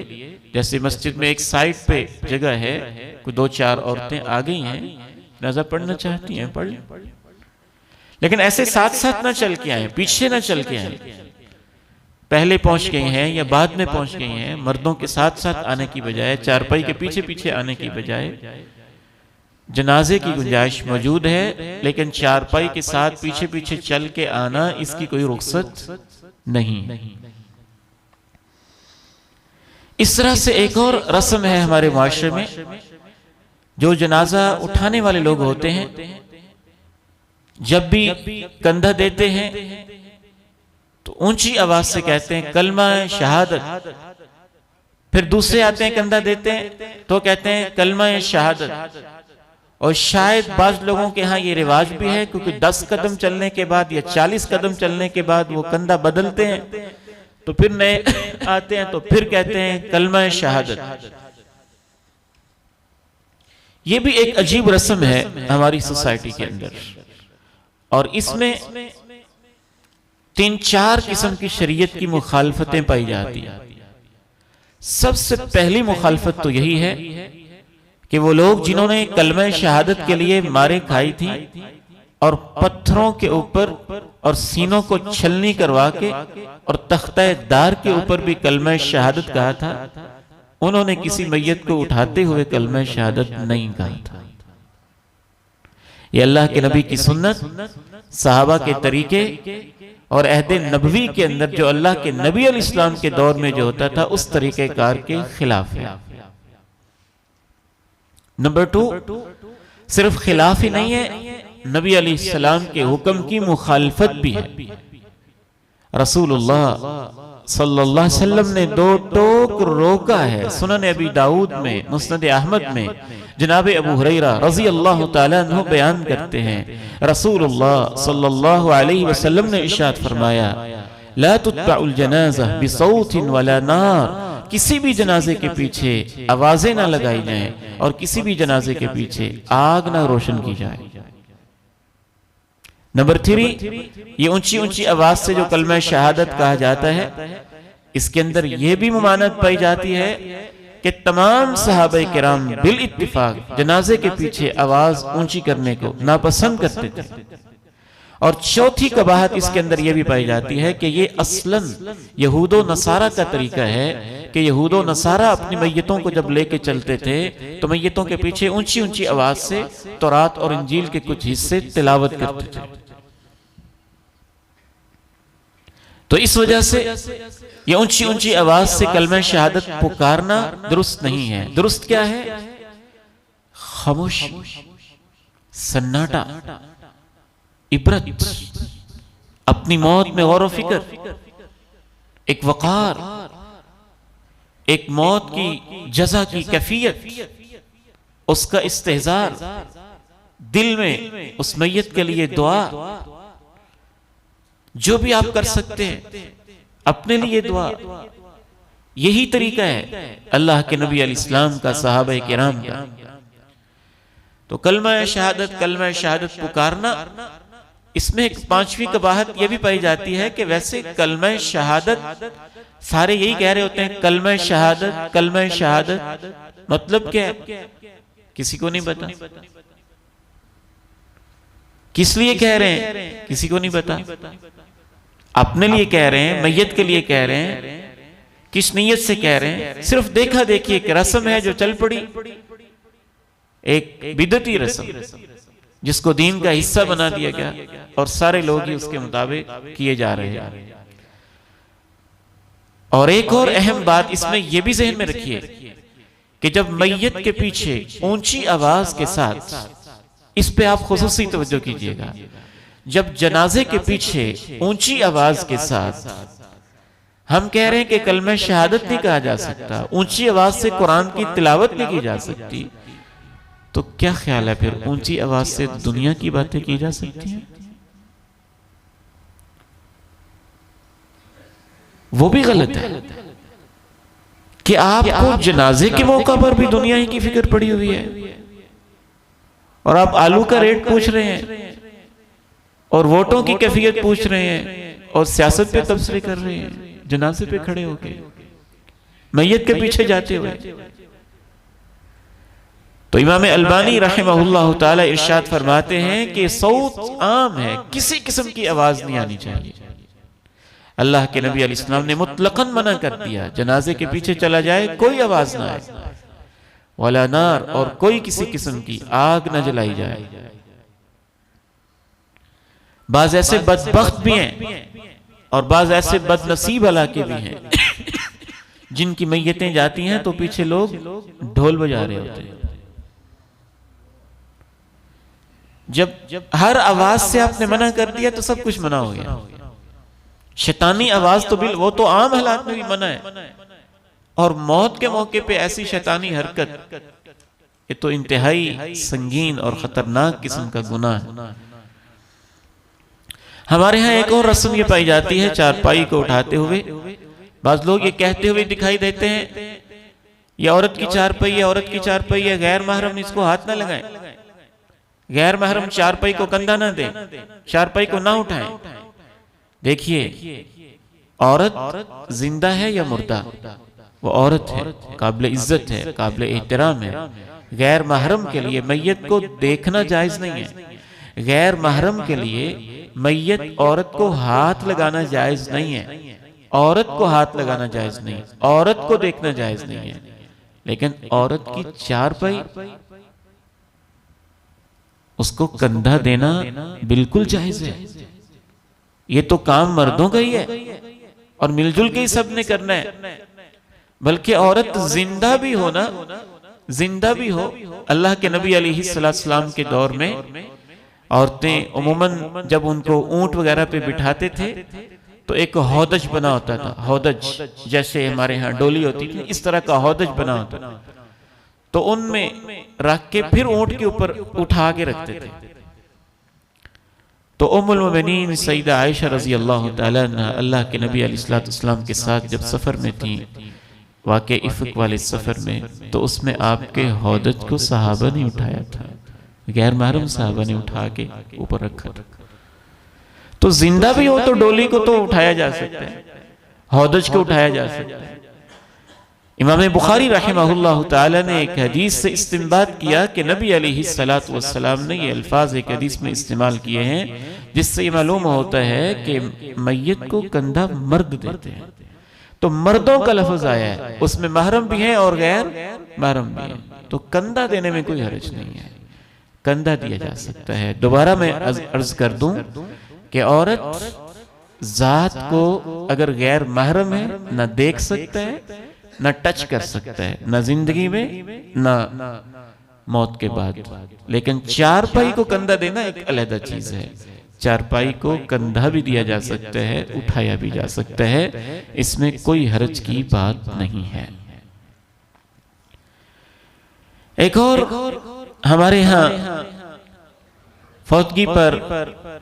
जैसे मस्जिद में एक साइड पे जगह है, कोई 2-4 औरतें आ गई हैं, नजर पढ़ना चाहती हैं, पढ़, लेकिन ऐसे साथ साथ ना चल के आए, पीछे ना चल के आए, पहले पहुंच गई हैं या बाद में पहुंच गई हैं, मर्दों के साथ साथ आने की बजाय, चारपाई के पीछे पीछे आने की बजाय। जनाजे की गुंजाइश मौजूद है, लेकिन चारपाई के साथ पीछे पीछे चल के आना, इसकी कोई रुख्सत नहीं। इस तरह से एक और रस्म है हमारे माशरे में, जो जनाजा उठाने वाले लोग होते हैं, जब भी कंधा देते हैं तो ऊंची आवाज से कहते हैं कलमा शहादत। फिर दूसरे आते हैं, कंधा देते हैं तो कहते हैं कलमा शहादत। और शायद बाज लोगों के यहाँ ये रिवाज भी है, क्योंकि 10 कदम चलने के बाद या 40 कदम चलने के बाद वो कंधा बदलते हैं, तो फिर नए आते हैं तो फिर कहते हैं कलमा शहादत। ये भी एक अजीब रस्म है हमारी सोसाइटी के अंदर, और इसमें 3-4 किस्म की शरीयत की मुखालफतें पाई जाती हैं। सबसे पहली मुखालफत तो यही है कि वो लोग जिन्होंने कलमा शहादत के लिए मारे खाई थी और पत्थरों के ऊपर और सीनों को छलनी करवा के और तख्ता दार के ऊपर भी कलमा शहादत कहा था, उन्होंने किसी मैयत को उठाते हुए कलमा शहादत नहीं कहा था। ये अल्लाह के नबी की सुन्नत, सहाबा के तरीके और अहदे नबवी के अंदर जो अल्लाह के नबी अलैहिस्सलाम के दौर में जो होता था, उस तरीके कार के खिलाफ है। नंबर 2, सिर्फ खिलाफ ही नहीं है, नबी अलैहिस्सलाम के हुक्म की मुखालफत भी है। रसूलुल्लाह सल्लल्लाहु अलैहि वसल्लम ने 2 टोक रोका है। सुनन अबी दाऊद में, मुस्नद अहमद में जनाब अबू हुरैरा रज़ी अल्लाह तआला अन्हु बयान करते हैं, रसूलुल्लाह सल्लल्लाहु अलैहि वसल्लम ने इरशाद फरमाया, ला तुत्बउल जनाज़ा बिसौतिन वला नार, किसी भी जनाजे के पीछे आवाजें ना लगाई जाएं और किसी भी जनाजे के पीछे आग ना रोशन की जाए। नंबर 3, ये ऊंची ऊंची आवाज से जो कलमा शहादत कहा जाता है, इसके अंदर यह भी मुमानत पाई जाती है कि तमाम सहाबा किराम बिल इत्तिफाक जनाजे के पीछे आवाज ऊंची करने को नापसंद करते थे। और चौथी कबाहत इसके अंदर यह भी पाई जाती है कि ये असलन यहूदो नसारा का तरीका है कि यहूदो नसारा अपनी मैयतों को जब लेके चलते थे तो मैयतों के पीछे ऊंची ऊंची आवाज से तौरात और इंजील के कुछ हिस्से तिलावत करते थे। तो इस वजह से ये ऊंची ऊंची आवाज से कलमा शहादत पुकारना दुरुस्त नहीं है। दुरुस्त क्या है? खामोशी, सन्नाटा, इबरत, अपनी मौत में गौर व फिक्र, एक वकार, एक मौत की जज़ा की कैफियत, उसका इस्तेहज़ार, दिल में उस मैयत के लिए दुआ, जो भी आप कर सकते हैं अपने लिए दुआ। यही तरीका है अल्लाह के नबी अलैहिस्सलाम का, सहाबा किराम का। तो कलमा शहादत पुकारना, इसमें एक पांचवी कबाहत यह भी पाई जाती है कि वैसे कलमा शहादत सारे यही कह रहे होते हैं, कलमा शहादत मतलब क्या है? किसी को नहीं पता। किस लिए कह रहे हैं? किसी को नहीं पता। अपने लिए कह रहे हैं, मैयत के लिए कह रहे हैं, किस नीयत से कह रहे हैं? सिर्फ देखा देखी एक रस्म है जो चल पड़ी, एक बिदती रस्म जिसको दीन का हिस्सा बना दिया गया और सारे लोग ही उसके मुताबिक किए जा रहे हैं। और एक और अहम बात इसमें यह भी ज़हन में रखिए कि जब मैयत के पीछे ऊंची आवाज के साथ, इस पे आप खुसूसी तवज्जो कीजिएगा, जब जनाजे के पीछे ऊंची आवाज के साथ हम कह रहे हैं कि कलमा शहादत नहीं कहा जा सकता, ऊंची आवाज से कुरान की तिलावत नहीं की जा सकती, तो क्या ख्याल है फिर ऊंची आवाज से दुनिया की बातें की जा सकती हैं? वो भी गलत है कि आपको जनाजे के मौका पर भी दुनिया ही की फिक्र पड़ी हुई है और आप आलू का रेट पूछ रहे हैं और वोटों की कैफियत पूछ रहे हैं और सियासत पे तबसरे कर रहे हैं, जनाजे पे खड़े होके, मैयत के पीछे जाते हुए। तो इमाम अलबानी रहमहुल्लाह ताला इरशाद फरमाते हैं कि सौत आम है, किसी किस्म की आवाज नहीं आनी चाहिए। अल्लाह के नबी अलैहिस्सलाम ने मुतलकन मना कर दिया, जनाजे के पीछे चला जाए कोई आवाज ना आए, वाला नार, और कोई किसी किस्म की आग न जलाई जाए। बाज ऐसे बदबख्त भी हैं और बाज ऐसे बदनसीब इलाके भी हैं जिनकी मैयतें जाती हैं तो पीछे लोग ढोल बजा रहे होते हैं। जब हर आवाज से आपने मना कर दिया तो सब कुछ मना हो गया। शैतानी आवाज तो वो तो आम हालात में भी मना है, और मौत के मौके पे ऐसी शैतानी हरकत, ये तो इंतहाई संगीन और खतरनाक किस्म का गुनाह है। हमारे यहाँ एक और रस्म ये पाई जाती है, चारपाई को उठाते हुए बाज लोग ये कहते हुए दिखाई देते हैं, ये औरत की चारपाई है, औरत की चारपाई है, गैर महरम इसको हाथ ना लगाएं, गैर महरम चारपाई को कंधा ना दे, चारपाई को ना उठाएं। देखिए, औरत जिंदा है या मुर्दा, वो औरत है, काबिल इज्जत है, काबिल एहतराम है। गैर महरम के लिए मैयत को देखना जायज नहीं है, गैर महरम के लिए मैयत औरत को हाथ लगाना जायज नहीं है, औरत को हाथ लगाना जायज नहीं, औरत को देखना जायज नहीं है। लेकिन औरत की चारपाई, उसको कंधा देना बिल्कुल जायज है। ये तो काम मर्दों का ही है और मिलजुल के ही सब ने करना है। बल्कि औरत जिंदा भी हो ना, जिंदा भी हो, अल्लाह के नबी अलैहिस्सलाम के दौर में औरतें उमूमन जब उनको ऊंट वगैरह पे बिठाते थे तो एक हौदज बना होता था, हौदज जैसे हमारे यहाँ डोली होती थी, इस तरह का हौदज बना होता था, तो उनमें रख के फिर ऊंट के ऊपर उठा के रखते थे। तो उम्मुल मोमिनीन सईदा आयशा रजी अल्लाह तआला अन्हा अल्लाह के नबी अलैहिस्सलाम के साथ जब सफर में थी, वाक़े इफ़क वाले सफर में, तो उसमें आपके हौदज को सहाबा ने उठाया था, गैर महरम सहाबा ने उठा के ऊपर रखा था। तो जिंदा भी हो तो डोली को तो उठाया जा सकता है, हौदज को उठाया जा सकता है। इमाम बुखारी रहमहुल्लाह ताला ने एक हदीस से इस्तिंबात किया कि नबी अलैहिस्सलातु वस्सलाम ने ये अल्फाज एक हदीस में इस्तेमाल किए हैं, जिससे ये मालूम होता है कि मैयत को कंधा मर्द देते हैं। तो मर्दों का लफ्ज आया है, उसमें महरम भी है और गैर महरम भी है, तो कंधा देने में कोई हर्ज नहीं है, कंधा दिया जा सकता है। दोबारा मैं अर्ज कर दूं कि औरत जात को अगर गैर महरम है न देख सकता है, न टच कर सकता है, न जिंदगी में न मौत के बाद। लेकिन चारपाई को कंधा देना एक अलग चीज है। चारपाई को कंधा भी दिया जा सकता है, उठाया भी जा सकता है, इसमें कोई हर्ज की बात नहीं है। एक और हमारे यहाँ फौतगी पर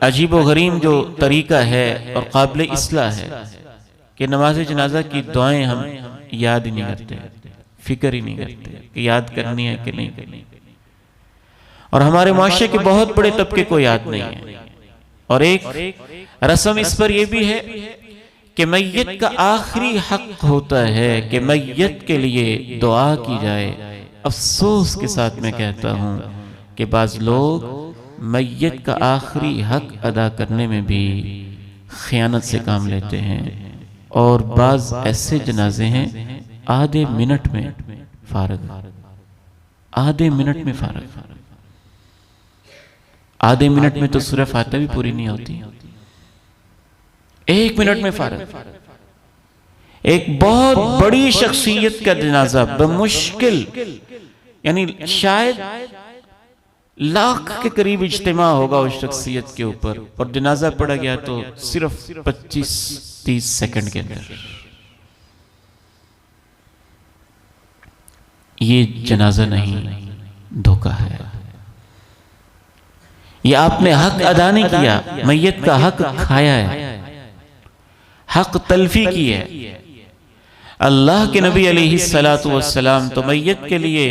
अजीबो गरीब जो तरीका है और काबिल इस्लाह है कि नमाज जनाजा की दुआएं हम याद ही नहीं करते, फिक्र ही नहीं करते कि याद करनी है कि नहीं करनी। और हमारे माशरे के बहुत बड़े तबके को याद नहीं है। और एक रस्म इस पर यह भी है कि मैयत का आखिरी हक होता है कि मैयत के लिए दुआ की जाए। अफसोस के साथ मैं कहता हूं कि बाज लोग मैयत का आखिरी हक अदा करने में भी खयानत से काम लेते हैं। और बाज ऐसे जनाजे हैं आधे मिनट में फारग, आधे मिनट में फारग, आधे मिनट में तो सूरह फातिहा भी पूरी नहीं होती, 1 मिनट में फारग। एक बहुत बड़ी शख्सियत का जनाजा बमुश्किल, यानी शायद लाख के करीब इज्तिमा होगा उस शख्सियत के ऊपर, और जनाजा पड़ा गया तो सिर्फ 25-30 सेकंड के अंदर। ये जनाजा नहीं, धोखा है। ये आपने हक अदा नहीं किया, मैयत का हक खाया है, हक तलफी की है। अल्लाह के नबी अलैहिस्सलातु वस्सलाम तो मैयत के लिए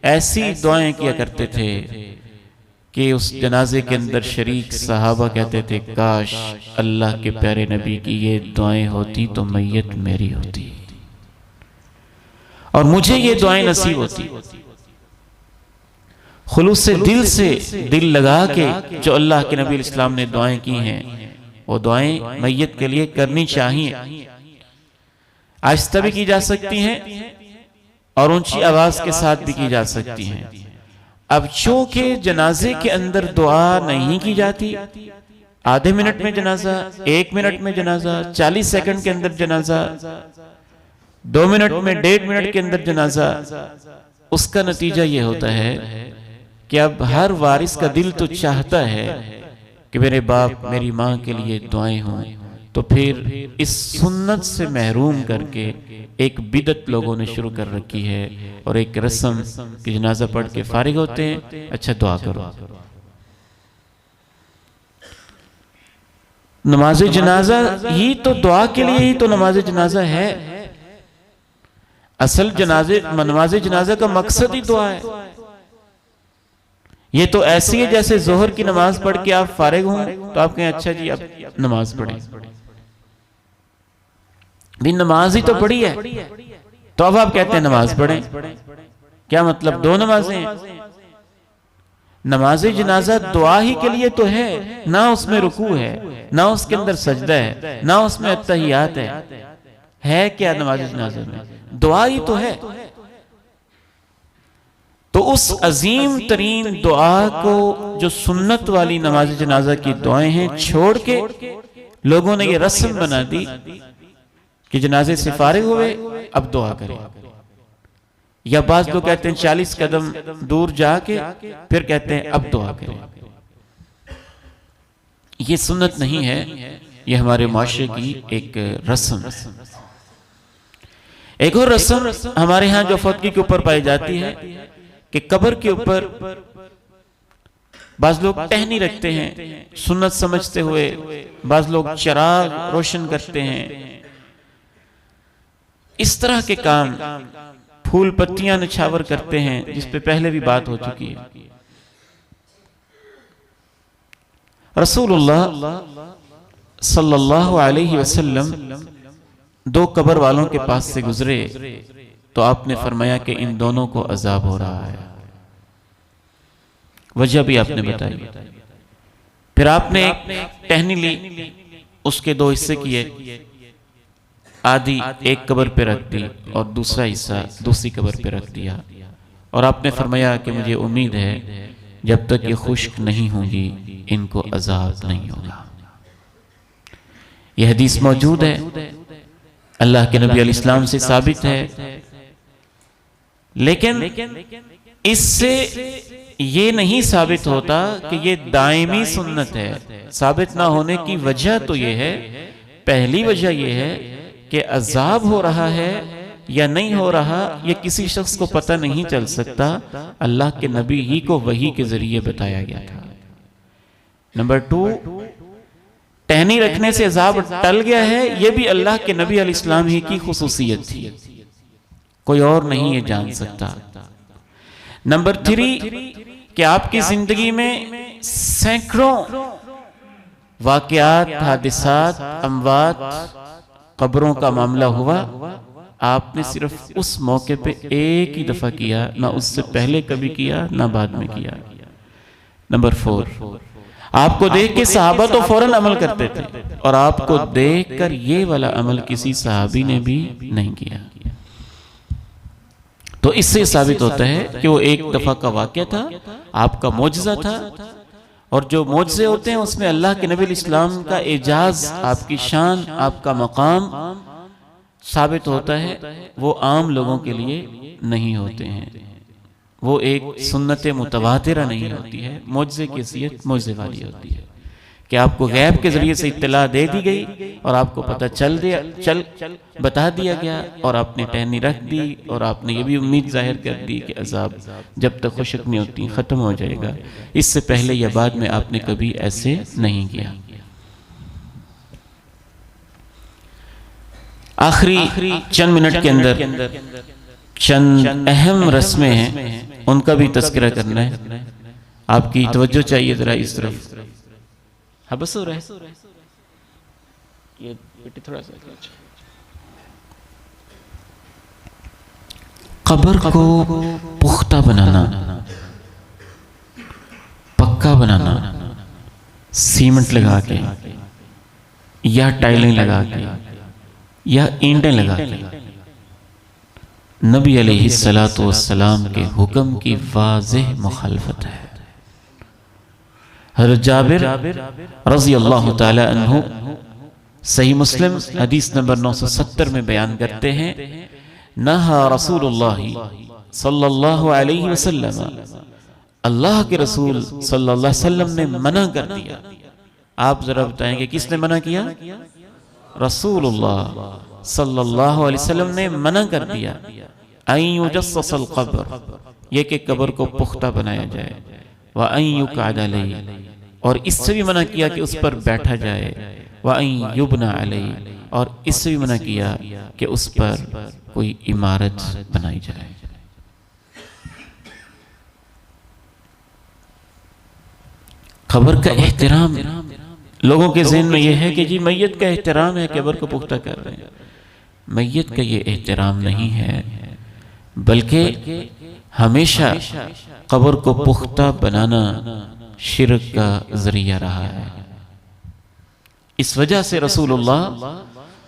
ऐसी दुआएं किया करते थे कि उस जनाजे के अंदर शरीक सहाबा कहते थे, काश अल्लाह के प्यारे नबी की ये दुआएं होती तो मैयत मेरी होती और मुझे ये दुआएं नसीब होती। खुलूस से दिल लगा के जो अल्लाह के नबी इस्लाम ने दुआएं की हैं, वो दुआएं मैयत के लिए करनी चाहिए। आहिस्ता भी की जा सकती हैं और ऊंची आवाज के साथ भी की जा सकती हैं। अब चूंकि जनाजे के अंदर दुआ नहीं की जाती, आधे मिनट में जनाजा, 1 मिनट में जनाजा, 40 सेकंड के अंदर जनाजा, 2 मिनट में, 1.5 मिनट के अंदर जनाजा, उसका नतीजा यह होता है कि अब हर वारिस का दिल तो चाहता है कि मेरे बाप मेरी माँ के लिए दुआएं हों, तो फिर इस सुन्नत से महरूम करके एक बिदत लोगों ने शुरू कर रखी है और एक रस्म कि जनाजा पढ़ के फारिग होते हैं, अच्छा दुआ करो। नमाज जनाजा ही तो दुआ के लिए ही तो नमाज जनाजा है। असल नमाज जनाजा का मकसद ही दुआ है। ये तो ऐसी है जैसे जोहर की नमाज पढ़ के आप फारिग हों तो आप कहें अच्छा जी अब नमाज पढ़ें, भी नमाज ही तो पढ़ी है, तो अब आप कहते हैं नमाज पढ़ें। क्या मतलब? 2 नमाजें हैं। नमाज जनाजा दुआ ही के लिए तो है, ना उसमें रुकू है, ना उसके अंदर सजदा है, ना उसमें अत्तहियात है क्या नमाज जनाजा में? दुआ ही तो है। तो उस अजीम तरीन दुआ को जो सुन्नत वाली नमाज जनाजा की दुआएं हैं छोड़ के लोगों ने ये रस्म बना दी कि जनाजे से फारिग हुए अब दुआ करें। या बाज लोग कहते हैं 40 कदम दूर जाके फिर कहते हैं अब दुआ करें। ये सुन्नत नहीं है, ये हमारे माशरे की एक रस्म। एक और रस्म हमारे यहाँ जो फौतगी के ऊपर पाई जाती है कि कब्र के ऊपर बाज लोग टहनी रखते हैं सुन्नत समझते हुए, बाज लोग चिराग रोशन करते हैं। इस तरह के काम, फूल पत्तियां निछावर करते हैं, जिस पे पहले भी बात हो चुकी है। रसूलुल्लाह सल्लल्लाहु अलैहि वसल्लम 2 कब्र वालों के पास से गुजरे तो आपने फरमाया कि इन दोनों को अजाब हो रहा है। वजह भी आपने बताई। फिर आपने एक टहनी ली, उसके 2 हिस्से किए, आधी एक कब्र पे रख दी और दूसरा हिस्सा दूसरी कब्र पे रख दिया। और आपने फरमाया कि मुझे उम्मीद है जब तक ये खुश्क नहीं होंगी इनको अजाब नहीं होगा। यह हदीस मौजूद है, अल्लाह के नबी अलैहि सलाम से साबित है। लेकिन इससे ये नहीं साबित होता कि ये दायमी सुन्नत है। साबित ना होने की वजह तो ये है, पहली वजह ये है कि अजाब हो रहा है या नहीं हो रहा, ये किसी शख्स को पता नहीं चल सकता, अल्लाह के नबी ही को वही के जरिए बताया गया था। नंबर 2, टहनी रखने से अजाब टल गया है, यह भी अल्लाह के नबी अलैहिस्सलाम ही की खुसूसियत थी, कोई और नहीं ये जान सकता। नंबर 3 कि आपकी जिंदगी में सैकड़ों वाकयात, हादिसात, अमवात, कब्रों का मामला हुआ, आपने सिर्फ उस मौके पे एक ही दफा किया, ना उससे पहले कभी किया ना बाद में किया। नंबर 4 आपको देख के सहाबा तो फौरन अमल करते थे और आपको देखकर ये वाला अमल किसी सहाबी ने भी नहीं किया। तो इससे साबित होता है कि वो एक दफा का वाकया था, आपका मोजज़ा था। और जो मोजज़े होते हैं उसमें अल्लाह के नबी इस्लाम का एजाज, आपकी शान, आपका मकाम साबित होता है, वो आम लोगों के लिए नहीं होते हैं। वो एक सुन्नत मुतवातिरा नहीं होती है, मोजज़े की हैसियत मोजज़े वाली होती है कि आपको गैब के जरिए से इत्तला दे दी गई और आपको पता चल बता दिया गया और आपने टहनी रख दी और आपने ये भी उम्मीद जाहिर कर दी कि अजाब जब तक खुश्क नहीं होती ख़त्म हो जाएगा। इससे पहले या बाद में आपने कभी ऐसे नहीं किया। आखिरी चंद मिनट के अंदर चंद अहम रस्में हैं, उनका भी तज़किरा करना है। आपकी तवज्जो चाहिए जरा इस तरफ। हाँ बस हो रहा है ये बेटी थोड़ा सा। कब्र को पुख्ता बनाना, पक्का बनाना, सीमेंट लगा के या टाइलें लगा के या ईंटें लगा के नबी अलैहिस्सलातु वस्सलाम के हुक्म की वाज़ेह मुखालफत है। हज़रत जाबिर रज़ी अल्लाह ताला अन्हु सही मुस्लिम हदीस नंबर 970 में बयान करते हैं, नहा रसूलुल्लाह सल्लल्लाहु अलैहि वसल्लम, अल्लाह के रसूल सल्लल्लाहु अलैहि वसल्लम ने मना कर दिया। आप जरा बताएंगे किसने मना किया? रसूलुल्लाह सल्लल्लाहु अलैहि वसल्लम ने मना कर दिया। अन युजस्ससल क़ब्र, ये कि कब्र को पुख्ता बनाया जाए, व अन युक़अद अलैहि, और इससे भी मना किया कि उस पर बैठा जाए, व अन युबना अलैहि, और इससे भी मना किया कि उस पर कोई इमारत बनाई जाए। कब्र का एहतराम, लोगों के ज़हन में यह है कि जी मैयत का एहतराम है, कब्र को पुख्ता कर रहे हैं। मैयत का ये एहतराम नहीं है, बल्कि हमेशा कब्र को पुख्ता बनाना शिरक का जरिया रहा है। इस वजह से रसूलुल्लाह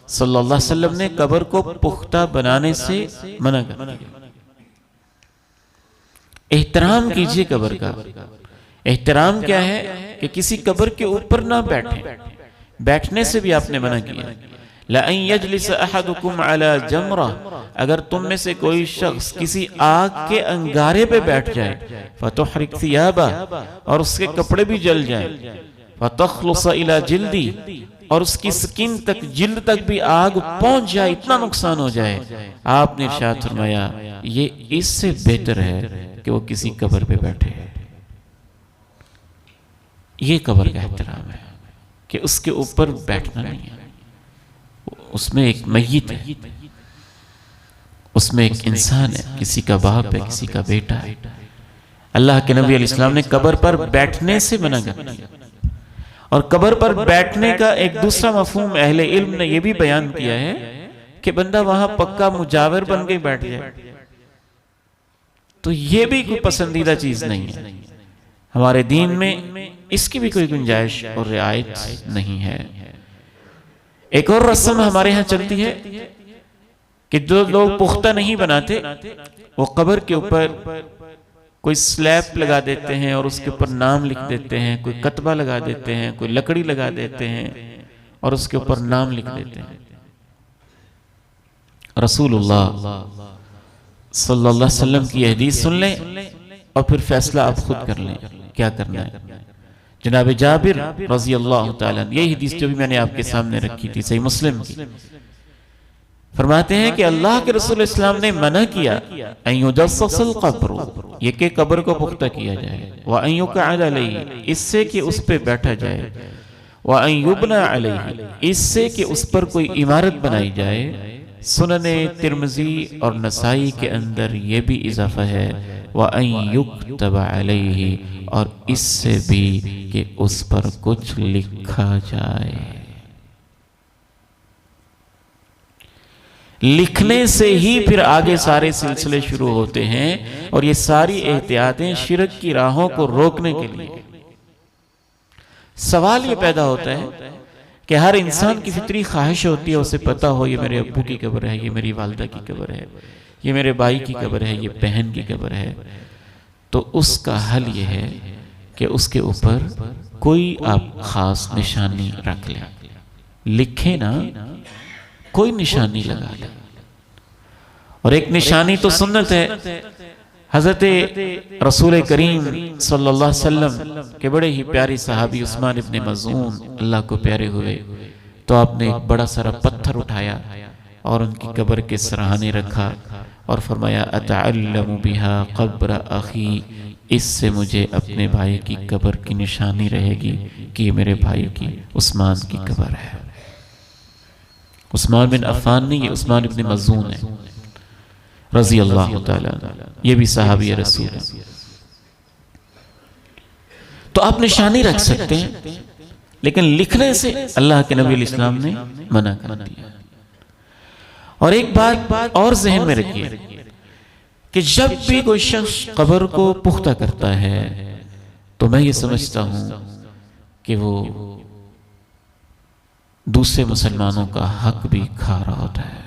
सल्लल्लाहु अलैहि वसल्लम ने कब्र को पुख्ता बनाने से मना कर दिया। एहतराम कीजिए कब्र का। एहतराम क्या है कि किसी कब्र के ऊपर ना बैठे, बैठने से भी आपने मना किया। लअन यजलिस अहदुकुम अला जमरा, अगर तुम में से कोई शख्स किसी आग के अंगारे पे बैठ जाए, फतुहरिक सियाबा, और उसके कपड़े भी जल जाएं, फतखलुस इला जिल्दी, और उसकी स्किन तक, जिल्द तक भी आग पहुंच जाए, इतना नुकसान हो जाए, आपने इरशाद फरमाया ये इससे बेहतर है कि वो किसी कब्र पे बैठे। ये कब्र का एहतराम है कि उसके ऊपर बैठना नहीं है। उसमें एक मय्यत है, उसमें एक इंसान है, किसी का बाप है, किसी का बेटा है। अल्लाह के नबी अलैहि सलाम ने कब्र पर बैठने से मना कर दिया। और कब्र पर बैठने का एक दूसरा मफहूम अहले इल्म ने यह भी बयान किया है कि बंदा वहां पक्का मुजावर बन के बैठ जाए, तो यह भी कोई पसंदीदा चीज नहीं है। हमारे दीन में इसकी भी कोई गुंजाइश और रियायत नहीं है। एक और रस्म हमारे यहाँ चलती है कि जो लोग पुख्ता नहीं बनाते वो कब्र के ऊपर कोई स्लैब लगा देते हैं और उसके ऊपर नाम लिख देते हैं, कोई कतबा लगा देते हैं, कोई लकड़ी लगा देते हैं और उसके ऊपर नाम लिख देते हैं। रसूलुल्लाह सल्लल्लाहु अलैहि वसल्लम की हदीस सुन लें और फिर फैसला आप खुद कर लें क्या करना है। जनाब जाबिर रज़ी अल्लाह ताला, यही हदीस जो भी मैंने आपके सामने रखी थी, सही मुस्लिम की, फरमाते हैं कि अल्लाह के रसूल इस्लाम ने मना किया अय्युजस्सल क़ब्र, ये कि कब्र को पुख्ता किया जाए, व अय्युक़अद अलैहि, इससे कि उस पे बैठा जाए, व अय्युबना अलैहि, इससे कि उस पर कोई इमारत बनाई जाए। सुनने तिर्मिज़ी और नसाई के अंदर ये भी इजाफा है व अय्युक्तब अलैहि, और इससे भी कि उस पर कुछ लिखा जाए। लिखने से ही फिर आगे सारे सिलसिले शुरू होते हैं और ये सारी एहतियातें शिरक की राहों को रोकने के लिए। सवाल ये पैदा होता है कि हर इंसान की फितरी ख्वाहिश होती है उसे पता हो ये मेरे अब्बू की कब्र है, ये मेरी वालिदा की कब्र है, ये मेरे भाई की कब्र है, ये बहन की कब्र है। तो उसका हल ये है कि उसके ऊपर कोई आप खास निशानी रख लें, लिखे ना, कोई निशानी लगा लें। और एक निशानी तो सुन्नत है। हजरत रसूल करीम सल्लल्लाहु अलैहि वसल्लम के बड़े ही प्यारे सहाबी उस्मान इब्न मज़ून अल्लाह को प्यारे हुए, तो आपने एक बड़ा सारा पत्थर उठाया और उनकी कब्र के सराहने रखा और फरमाया अतअल्लमु बिहा क़ब्र अखी, इससे मुझे अपने भाई की कब्र की निशानी रहेगी कि ये मेरे भाई की उस्मान की कब्र है। उस्मान बिन अफ़्फ़ान नहीं, ये उस्मान इब्न मज़ून है रज़ी अल्लाह ताला, ये भी सहाबी रसूल है। तो आप निशानी रख सकते हैं, लेकिन लिखने से अल्लाह के नबी इस्लाम ने मना कर दिया। और एक बात और जहन में रखिए कि जब भी कोई शख्स कब्र को पुख्ता करता है तो मैं ये समझता हूं कि वो दूसरे मुसलमानों का हक भी खा रहा होता है।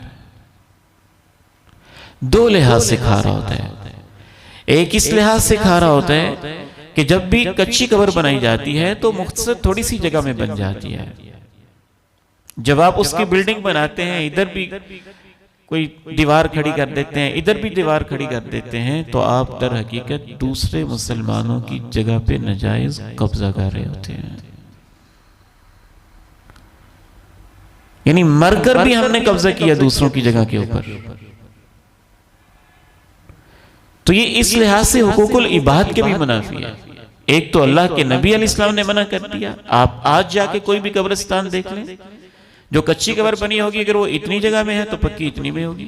दो लिहाज से खा रहा होता है। एक इस लिहाज से खा रहा होता है कि जब भी कच्ची कब्र बनाई जाती है तो मुख्तसर थोड़ी सी जगह में बन जाती है। जब आप उसकी बिल्डिंग बनाते हैं, इधर भी कोई दीवार खड़ी कर देते हैं, इधर भी दीवार खड़ी कर देते हैं, तो आप दर हकीकत दूसरे मुसलमानों की जगह पे नाजायज कब्जा कर रहे होते हैं। यानी मरकर भी हमने कब्जा किया दूसरों की जगह के ऊपर। तो ये इस लिहाज से हुकूकुल इबाद के भी मुनाफी है। एक तो अल्लाह के नबी अलैहिस्सलाम ने मना कर दिया। आप आज जाके कोई भी कब्रिस्तान देख लें, जो कच्ची कब्र बनी होगी, अगर वो इतनी जगह में है तो पक्की इतनी में होगी।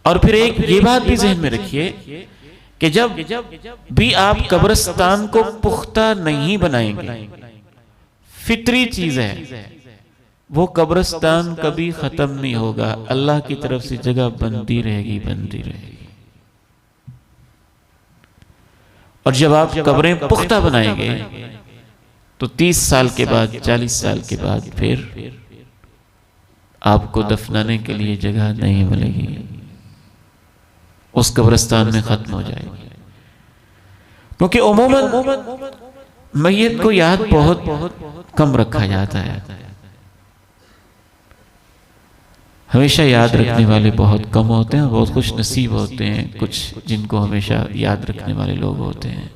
और फिर एक ये बात भी जहन में रखिए कि जब भी आप कब्रिस्तान को पुख्ता नहीं बनाएंगे, फितरी चीज है, वो कब्रिस्तान कभी खत्म नहीं होगा। अल्लाह की तरफ से जगह बनती रहेगी, बनती रहेगी। और जब आप कब्रें पुख्ता बनाएंगे तो 30 साल के बाद, 40 साल के बाद फिर आपको दफनाने के लिए जगह नहीं मिलेगी, उस कब्रिस्तान में खत्म हो जाएगी। क्योंकि उमूमन मैयत को याद बहुत कम रखा जाता है। हमेशा याद रखने वाले बहुत कम होते हैं, बहुत खुश नसीब होते हैं कुछ जिनको हमेशा याद रखने वाले लोग होते हैं।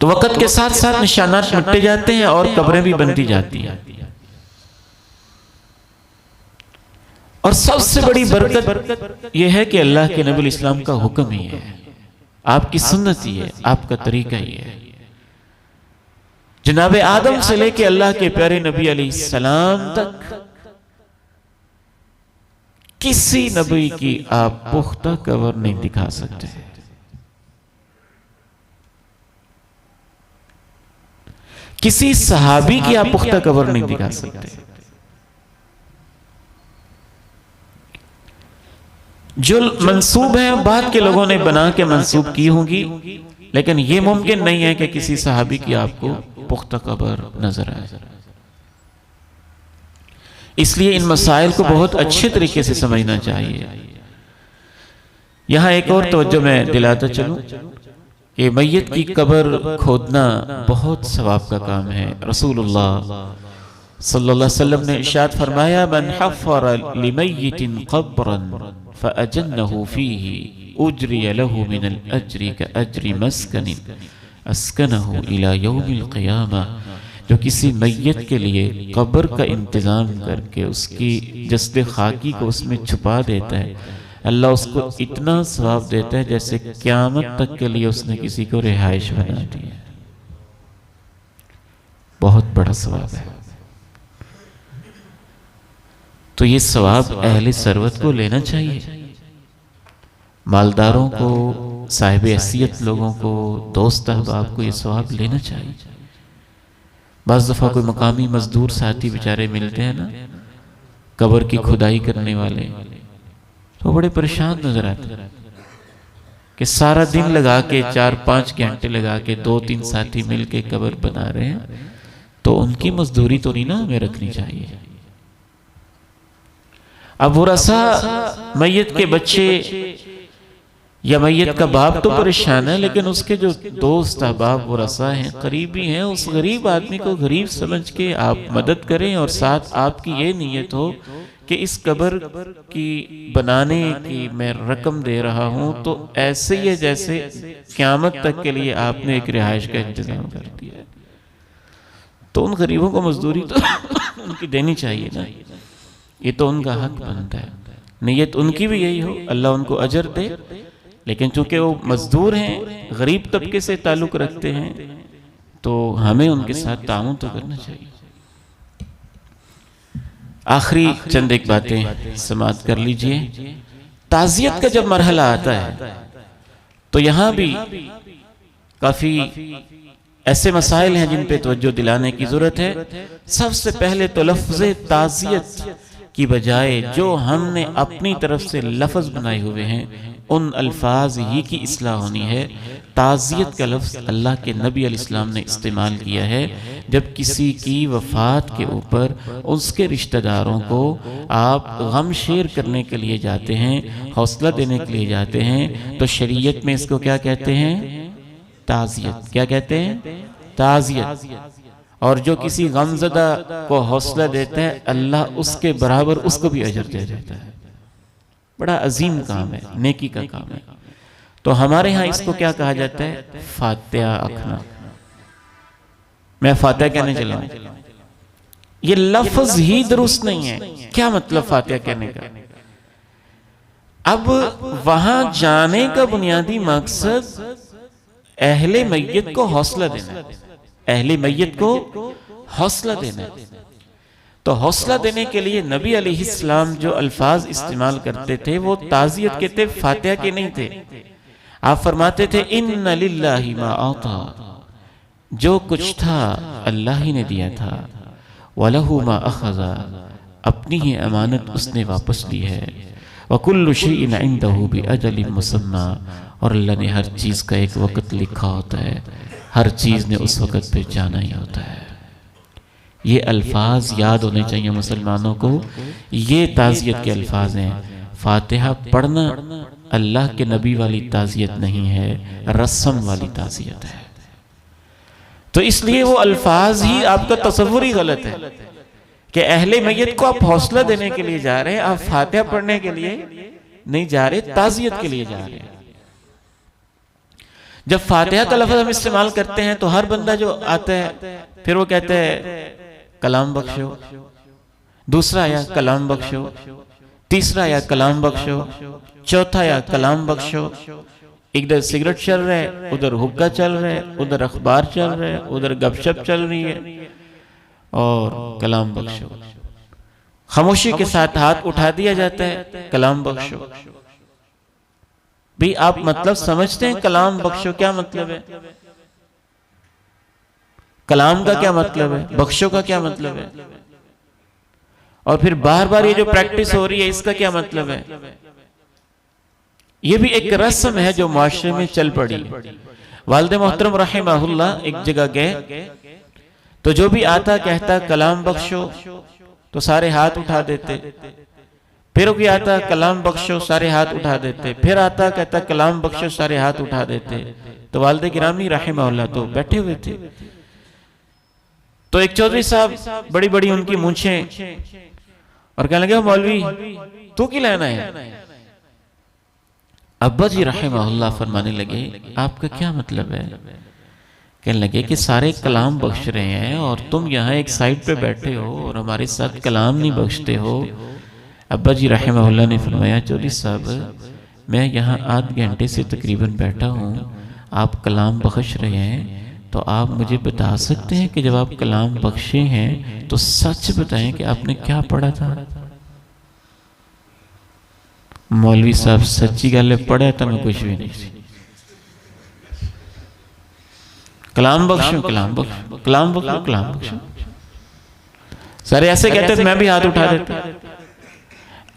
तो वक्त के साथ साथ निशानात मिटते जाते हैं और कब्रें भी बनती जाती हैं। और सबसे बड़ी बरकत यह है कि अल्लाह के नबी इस्लाम का हुक्म ही है, आपकी सुन्नत ही है, आपका तरीका ही है। जनाब आदम से लेके अल्लाह के प्यारे नबी अलैहिस्सलाम तक किसी नबी की आप पुख्ता कब्र नहीं दिखा सकते। किसी सहाबी की आप पुख्ता कब्र नहीं दिखा सकते। जो मंसूब है बाद के लोगों ने बना के मंसूब की होंगी, लेकिन ये मुमकिन नहीं है कि किसी सहाबी की आपको पुख्ता कब्र नजर आए। इसलिए इन मसाइल को बहुत अच्छे तरीके से समझना चाहिए। यहां एक और तवज्जो मैं दिलाता चलूं कि मैयत की कब्र खोदना बहुत सवाब का काम है। रसूलुल्लाह सल्लल्लाहु अलैहि वसल्लम ने इरशाद फरमाया, मन हफ़्फ़र लिमय्यतिन क़ब्रन फ़अजन्नहु फ़ीही उज्रिय लहु मिनल अज्रि कअज्रि मस्कनिन अस्कनहु इला यौमिल क़ियामा। जो किसी मैयत के लिए कब्र का इंतज़ाम करके उसकी जस्द खाकी को उसमें छुपा देता है, अल्लाह उसको इतना सवाब देता है जैसे क़यामत तक के लिए उसने किसी को रिहाइश बना दी है। बहुत बड़ा सवाब है। तो ये सवाब अहले सरवत को लेना चाहिए। मालदारों को, साहिब हैसियत लोगों को, दोस्त अहबाब को ये सवाब लेना चाहिए। बाज़ दफ़ा कोई मकामी मजदूर साथी बेचारे मिलते हैं ना, कब्र की खुदाई करने वाले, तो बड़े परेशान नजर आते हैं कि सारा दिन लगा के 4-5 घंटे लगा के 2-3 साथी मिलके कब्र बना रहे हैं, तो उनकी मजदूरी तो नहीं ना हमें रखनी चाहिए। अब वो रसा मैयत के बच्चे या मैयत का बाप तो परेशान है, लेकिन उसके जो दोस्त अहबाब वो रसा हैं, करीबी हैं, उस गरीब आदमी को गरीब समझ के आप मदद करें और साथ आपकी ये नीयत हो कि इस कब्र की बनाने की मैं रकम दे रहा हूं, तो ऐसे ही है जैसे क़यामत तक के लिए आपने एक रिहाइश का इंतजाम कर दिया है। तो उन गरीबों को मजदूरी तो उनकी देनी चाहिए ना, ये तो उनका हक बनता है। नीयत उनकी भी यही हो, अल्लाह उनको अजर दे, लेकिन चूंकि वो मजदूर हैं, गरीब तबके से ताल्लुक़ रखते हैं, तो हमें उनके साथ ताउन तो करना चाहिए। आखिरी चंद एक बातें समाप्त कर लीजिए। ताज़ियत का जब मरहला आता है तो यहाँ भी काफ़ी ऐसे मसाइल हैं जिन पे तवज्जो दिलाने की ज़रूरत है। सबसे पहले तो लफ्ज़ ताज़ियत की बजाय जो हमने अपनी तरफ से लफ्ज़ बनाए हुए हैं, उन अल्फाज ही की इस्लाह होनी है। ताज़ियत का लफ्ज़ अल्लाह के नबी अलैहिस्सलाम ने इस्तेमाल किया है जब किसी की वफ़ात के ऊपर उसके रिश्तेदारों को आप गम शेयर करने के लिए जाते हैं, हौसला देने के लिए जाते हैं, तो शरीयत में इसको क्या कहते हैं? ताज़ियत। क्या कहते हैं? ताज़ियत। और जो किसी गमज़दा को हौसला देता है, अल्लाह उसके बराबर उसको भी अजर दे देता है। बड़ा अजीम काम है, नेकी का काम है। तो हमारे यहाँ इसको क्या कहा जाता है? फातिहा अखना। मैं फातिहा कहने चला हूं, ये लफ्ज ही दुरुस्त नहीं है। क्या मतलब फातिहा कहने का? अब वहां जाने का बुनियादी मकसद अहले मैयत को हौसला देना है, अहले मैयत को हौसला देना है। तो हौसला देने के लिए नबी अलैहिस्सलाम जो अल्फाज इस्तेमाल करते थे वो ताज़ियत के थे, फातिहा के नहीं थे। आप फरमाते थे इन्ना लिल्लाहि मा आता, जो कुछ था अल्लाह ही ने दिया था, वलहु मा अखज़ा, अपनी ही अमानत उसने वापस ली है, व कुल्लु शैइन इंदहु बिअजलिन मुसम्मा, और अल्लाह ने हर चीज़ का एक वक़्त लिखा होता है, हर चीज़ ने उस वक़्त पे जाना ही होता है। ये अल्फाज याद होने चाहिए मुसलमानों को। ये ताज़ियत के अल्फाज हैं। फातिहा पढ़ना अल्लाह के नबी वाली ताज़ियत नहीं है, रस्म वाली ताज़ियत है। तो इसलिए वो अल्फाज ही, आपका तसव्वुर ही गलत है कि अहले मैयत को आप हौसला देने के लिए जा रहे हैं, आप फातिहा पढ़ने के लिए नहीं जा रहे, ताज़ियत के लिए जा रहे हैं। जब फातिहा का लफ्ज़ हम इस्तेमाल करते हैं तो हर बंदा जो आता है फिर वो कहता है कलाम बख्शो, दूसरा आया कलाम बख्शो, तीसरा आया कलाम बख्शो, चौथा आया कलाम बख्शो। इधर सिगरेट चल रहा है, उधर हुक्का चल रहा है, उधर अखबार चल रहा है, उधर गपशप चल रही है, और कलाम बख्शो। खामोशी के साथ हाथ उठा दिया जाता है, कलाम बख्शो। भी आप मतलब समझते हैं कलाम बख्शो क्या मतलब है? कलाम का क्या मतलब है? बख्शो का क्या मतलब है? और फिर बार बार ये जो प्रैक्टिस हो रही है इसका क्या मतलब है? ये भी एक रस्म है जो माशरे में चल पड़ी। वालिद मोहतरम रहमहुल्लाह एक जगह गए तो जो भी आता कहता कलाम बख्शो तो सारे हाथ उठा देते, फिर कोई आता कलाम बख्शो सारे हाथ उठा देते, फिर आता कहता कलाम बख्शो सारे हाथ उठा देते। तो वालिद गिरामी रहमहुल्लाह तो बैठे हुए थे। तो एक चौधरी साहब बड़ी बड़ी उनकी मूंछें और कहने लगे मौलवी तू की लेना है। अब्बा जी रहमहुल्लाह फरमाने लगे आपका क्या मतलब है? कहने लगे कि सारे कलाम बख्श रहे हैं और तुम यहाँ एक साइड पे बैठे हो और हमारे साथ कलाम नहीं बख्शते हो। अब्बा जी रहमहुल्लाह ने फरमाया चौधरी साहब मैं यहाँ आध घंटे से तकरीबन बैठा हूँ, आप कलाम बख्श रहे हैं, तो आप मुझे बता सकते हैं कि जब आप कलाम बख्शे हैं तो सच बताएं कि आपने क्या पढ़ा था? मौलवी साहब सच्ची गल पढ़ा तो मैं कुछ भी नहीं, कलाम बख्शो कलाम बख्शो कलाम बख्शो कलाम बख्शो। सारे ऐसे कहते थे, मैं भी हाथ उठा देता।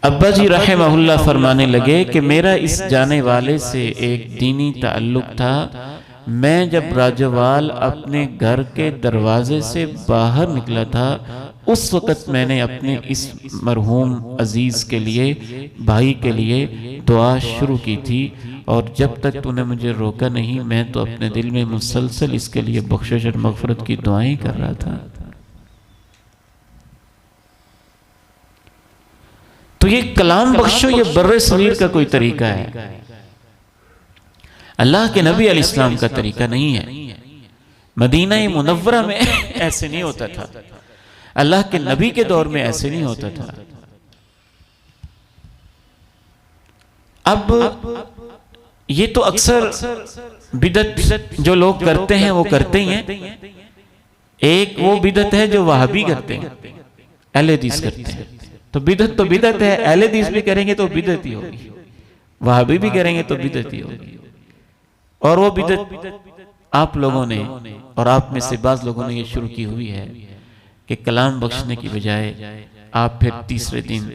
अब्बा जी रहमहुल्लाह फरमाने लगे कि मेरा इस जाने वाले से एक दीनी ताल्लुक था। मैं जब राजवाल अपने घर के दरवाजे से बाहर निकला था उस वक़्त मैंने अपने इस मरहूम अजीज के लिए, भाई के लिए दुआ शुरू की थी और जब तक तूने मुझे रोका नहीं मैं तो अपने दिल में मुसलसल इसके लिए बख्शिश और मगफरत की दुआएं कर रहा था। तो ये कलाम बख्शो ये बर्रे सगीर का कोई तरीका है, अल्लाह के नबी अलैहिस्सलाम का तरीका नहीं है। मदीना मुनव्वरा में ऐसे नहीं होता था, अल्लाह के नबी के दौर में ऐसे नहीं होता था। अब ये तो अक्सर बिदत जो लोग करते हैं वो करते ही हैं। एक वो बिदत है जो वहाबी करते हैं, अहले हदीस करते हैं। तो बिदत है, अहले हदीस भी करेंगे तो बिदत ही होगी, वहाबी भी करेंगे तो बिदत ही होगी। और वो बिदत आप लोगों ने और आप में से बाज लोगों ने ये शुरू की हुई है कि कलाम बख्शने की बजाय आप फिर तीसरे दिन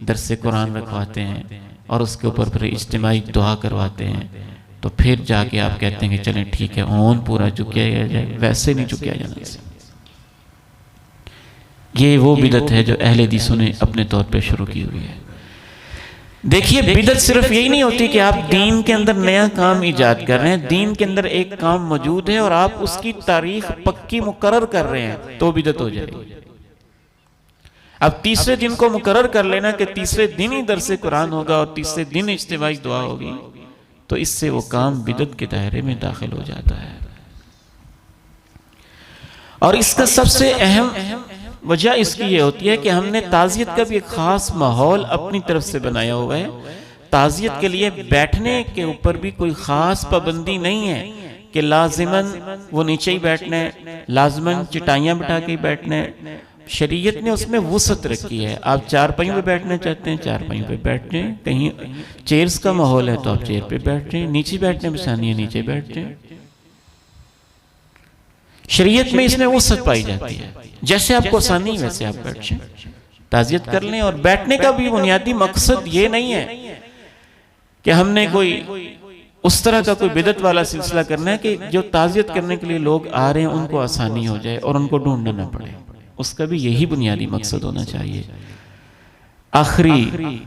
दरसे कुरान रखवाते हैं और उसके ऊपर फिर इज्तिमाई दुआ करवाते हैं। तो फिर जाके आप कहते हैं कि चलें ठीक है ओन पूरा चुकिया जाए, वैसे नहीं चुकिया जाना। ये वो बिदत है जो अहले हदीसों ने अपने तौर पे शुरू की हुई है। देखिए बिदत सिर्फ यही नहीं होती कि आप दीन के अंदर नया काम ईजाद कर रहे हैं, दीन के अंदर एक काम मौजूद है और आप उसकी तारीख पक्की मुकर्रर कर रहे हैं तो बिदत हो जाएगी। अब तीसरे दिन को मुकर्रर कर लेना कि तीसरे दिन ही दरसे कुरान होगा और तीसरे दिन इज्तिमाई दुआ होगी, तो इससे वो काम बिदत के दायरे में दाखिल हो जाता है। और इसका सबसे अहम वजह इसकी ये होती है कि हमने ताज़ियत का भी एक खास माहौल अपनी तरफ से बनाया हुआ है। ताज़ियत के लिए बैठने के ऊपर भी कोई खास पाबंदी नहीं है कि लाजिमन वो नीचे ही बैठना है, लाजमन चटाइयाँ बिठा के बैठना है। शरीयत ने उसमें वुसअत रखी है। आप चारपाइयों पे बैठना चाहते हैं चारपाइयों पे बैठ जाएं, कहीं चेयर्स का माहौल है तो आप चेयर पे बैठ जाएं, नीचे बैठने में आसानी है नीचे बैठ जाएं। शरीयत में इसमें वुसअत पाई जाती है, जैसे आपको आसानी वैसे आप बैठ जाएं, ताज़ियत कर लें। और बैठने का भी बुनियादी मकसद ये नहीं है कि हमने कोई उस तरह का कोई बिदत वाला सिलसिला करना है कि जो ताज़ियत करने के लिए लोग आ रहे हैं उनको आसानी हो जाए और उनको ढूंढना ना पड़े। उसका भी यही बुनियादी मकसद होना चाहिए। आखिरी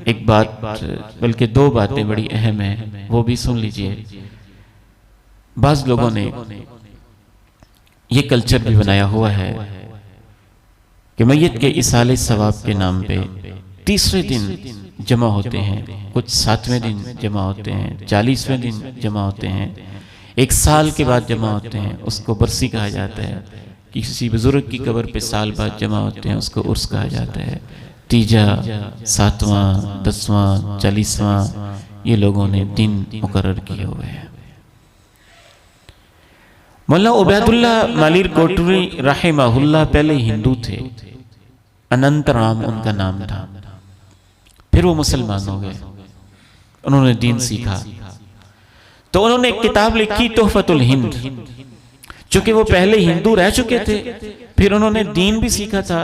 एक बात, बल्कि दो बातें बड़ी अहम हैं, वो भी सुन लीजिए। बाज लोगों ने ये कल्चर भी बनाया हुआ है कि मैयत के इसाले सवाब के नाम पे तीसरे दिन जमा होते हैं, कुछ 7वें दिन जमा होते हैं, 40वें दिन जमा होते हैं, 1 साल के बाद जमा होते हैं, उसको बरसी कहा जाता है। किसी बुजुर्ग की कब्र पे साल बाद जमा होते हैं, उसको उर्स कहा जाता है। तीजा, 7वां, 10वां, 40वां ये लोगों ने दिन मुकर्रर किए हुए हैं। मौला उबैदुल्लाह मालिर कोटरी रहमहुल्लाह पहले हिंदू थे, अनंत राम उनका नाम था। फिर वो मुसलमान हो गए, उन्होंने दीन सीखा तो उन्होंने एक किताब लिखी तोहफतुल हिंद। चूंकि वो पहले हिंदू रह चुके थे, फिर उन्होंने दीन भी सीखा था,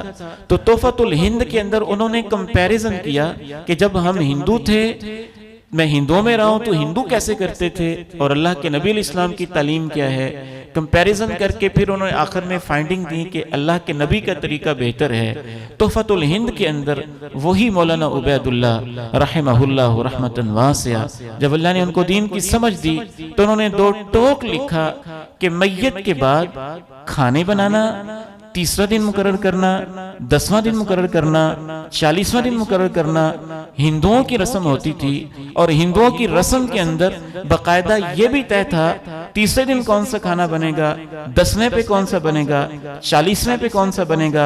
तो तोहफतुल हिंद के अंदर उन्होंने कंपैरिजन किया कि जब हम हिंदू थे मैं हिंदुओं में रहा हूं तो हिंदू कैसे करते थे और अल्लाह के नबी इस्लाम की तालीम क्या है, कंपैरिजन करके फिर उन्होंने आखिर में फाइंडिंग दी कि अल्लाह के नबी का तरीका बेहतर है। तोहफतुल हिंद के अंदर वही मौलाना उबैदुल्लाह रहमहुल्लाह रहमतन वासिया, जब अल्लाह ने उनको दीन की समझ दी तो उन्होंने 2 टोक लिखा कि मैयत के बाद खाने बनाना, 30वां दिन मुकर्रर करना, 10वां दिन मुकर्रर करना, 40वां दिन मुकर्रर करना हिंदुओं की रस्म होती थी। और हिंदुओं की रस्म के अंदर बकायदा ये भी तय था 30वें दिन कौन सा खाना बनेगा, 10वें पे कौन सा बनेगा, 40वें पे कौन सा बनेगा,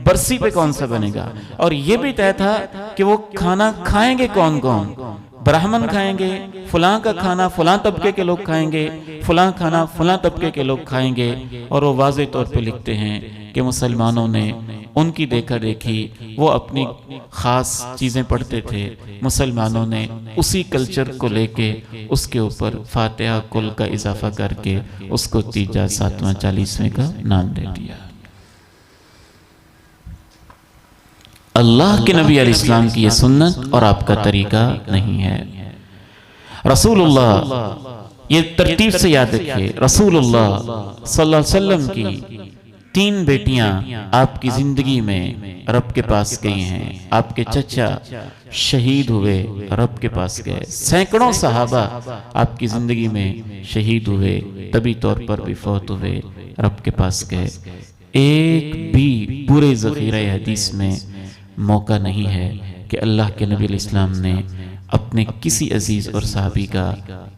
बरसी पे कौन सा बनेगा। और ये भी तय था कि वो खाना खाएंगे कौन कौन, ब्राह्मण खाएंगे, फलां का खाना फलां तबके के लोग खाएंगे, फलां खाना फलां तबके के लोग खाएंगे। और वो वाज़े तौर पे लिखते हैं कि मुसलमानों ने उनकी देखा देखी वो अपनी ख़ास चीज़ें पढ़ते थे, मुसलमानों ने उसी कल्चर को लेके उसके ऊपर फातिहा कुल का इजाफा करके उसको 3, 7, 40वें का नाम दे दिया। अल्लाह के नबी अलैहिस्सलाम की यह सुन्नत और आपका तरीका नहीं है। रसूलुल्लाह, ये तरतीब से याद रखिए, रसूलुल्लाह सल्लल्लाहु अलैहि वसल्लम की 3 बेटियां आपकी जिंदगी में रब के पास गई हैं। आपके चचा शहीद हुए, रब के पास गए। सैकड़ों सहाबा आपकी जिंदगी में शहीद हुए, तभी तौर पर भी फौत हुए, रब के पास गए। एक भी पूरे ज़ख़ीरे हदीस में मौका नहीं है कि अल्लाह के नबी इस्लाम ने अपने किसी अजीज और साहबी का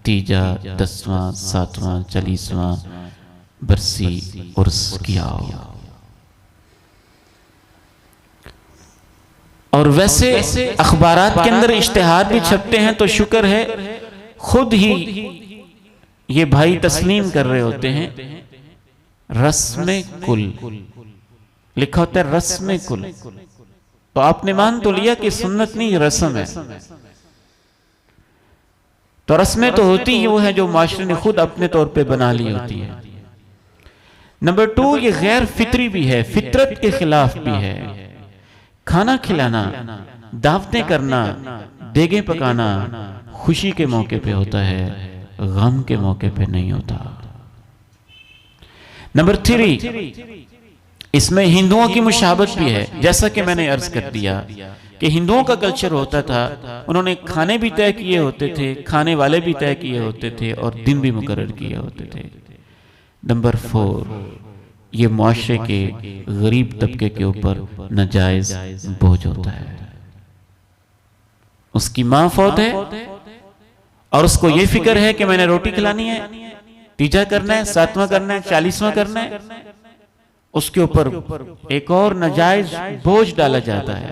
3, 10वां, 7वां, 40वां बरसी उर्स किया हो। और वैसे अखबारात के अंदर इश्तिहार भी छपते हैं तो शुक्र है, खुद ही ये भाई तस्लीम कर रहे होते हैं। रस्म कुल लिखा होता है, रस्म कुल। तो आपने मान तो लिया कि सुन्नत नहीं, रस्म है। तो रस्में तो होती ही वो है जो माशरे ने खुद अपने तौर पे बना ली होती है। नंबर 2, ये गैर फितरी भी है, फितरत के खिलाफ भी है। खाना खिलाना, दावतें करना, देगे पकाना खुशी के मौके पे होता है, गम के मौके पे नहीं होता। नंबर 3, इसमें हिंदुओं की मुशाबत भी है। जैसा कि मैंने अर्ज कर दिया कि हिंदुओं का कल्चर होता था, उन्होंने खाने भी तय किए होते थे, खाने वाले भी तय किए होते थे और दिन भी मुकर्रर किए होते थे। नंबर 4, ये मुआशरे के गरीब तबके के ऊपर नाजायज बोझ होता है। उसकी मां फौत है और उसको ये फिक्र है कि मैंने रोटी खिलानी है, 3 करना है, 7वां करना है, 40वां करना है, उसके ऊपर एक और नाजायज बोझ डाला जाता है।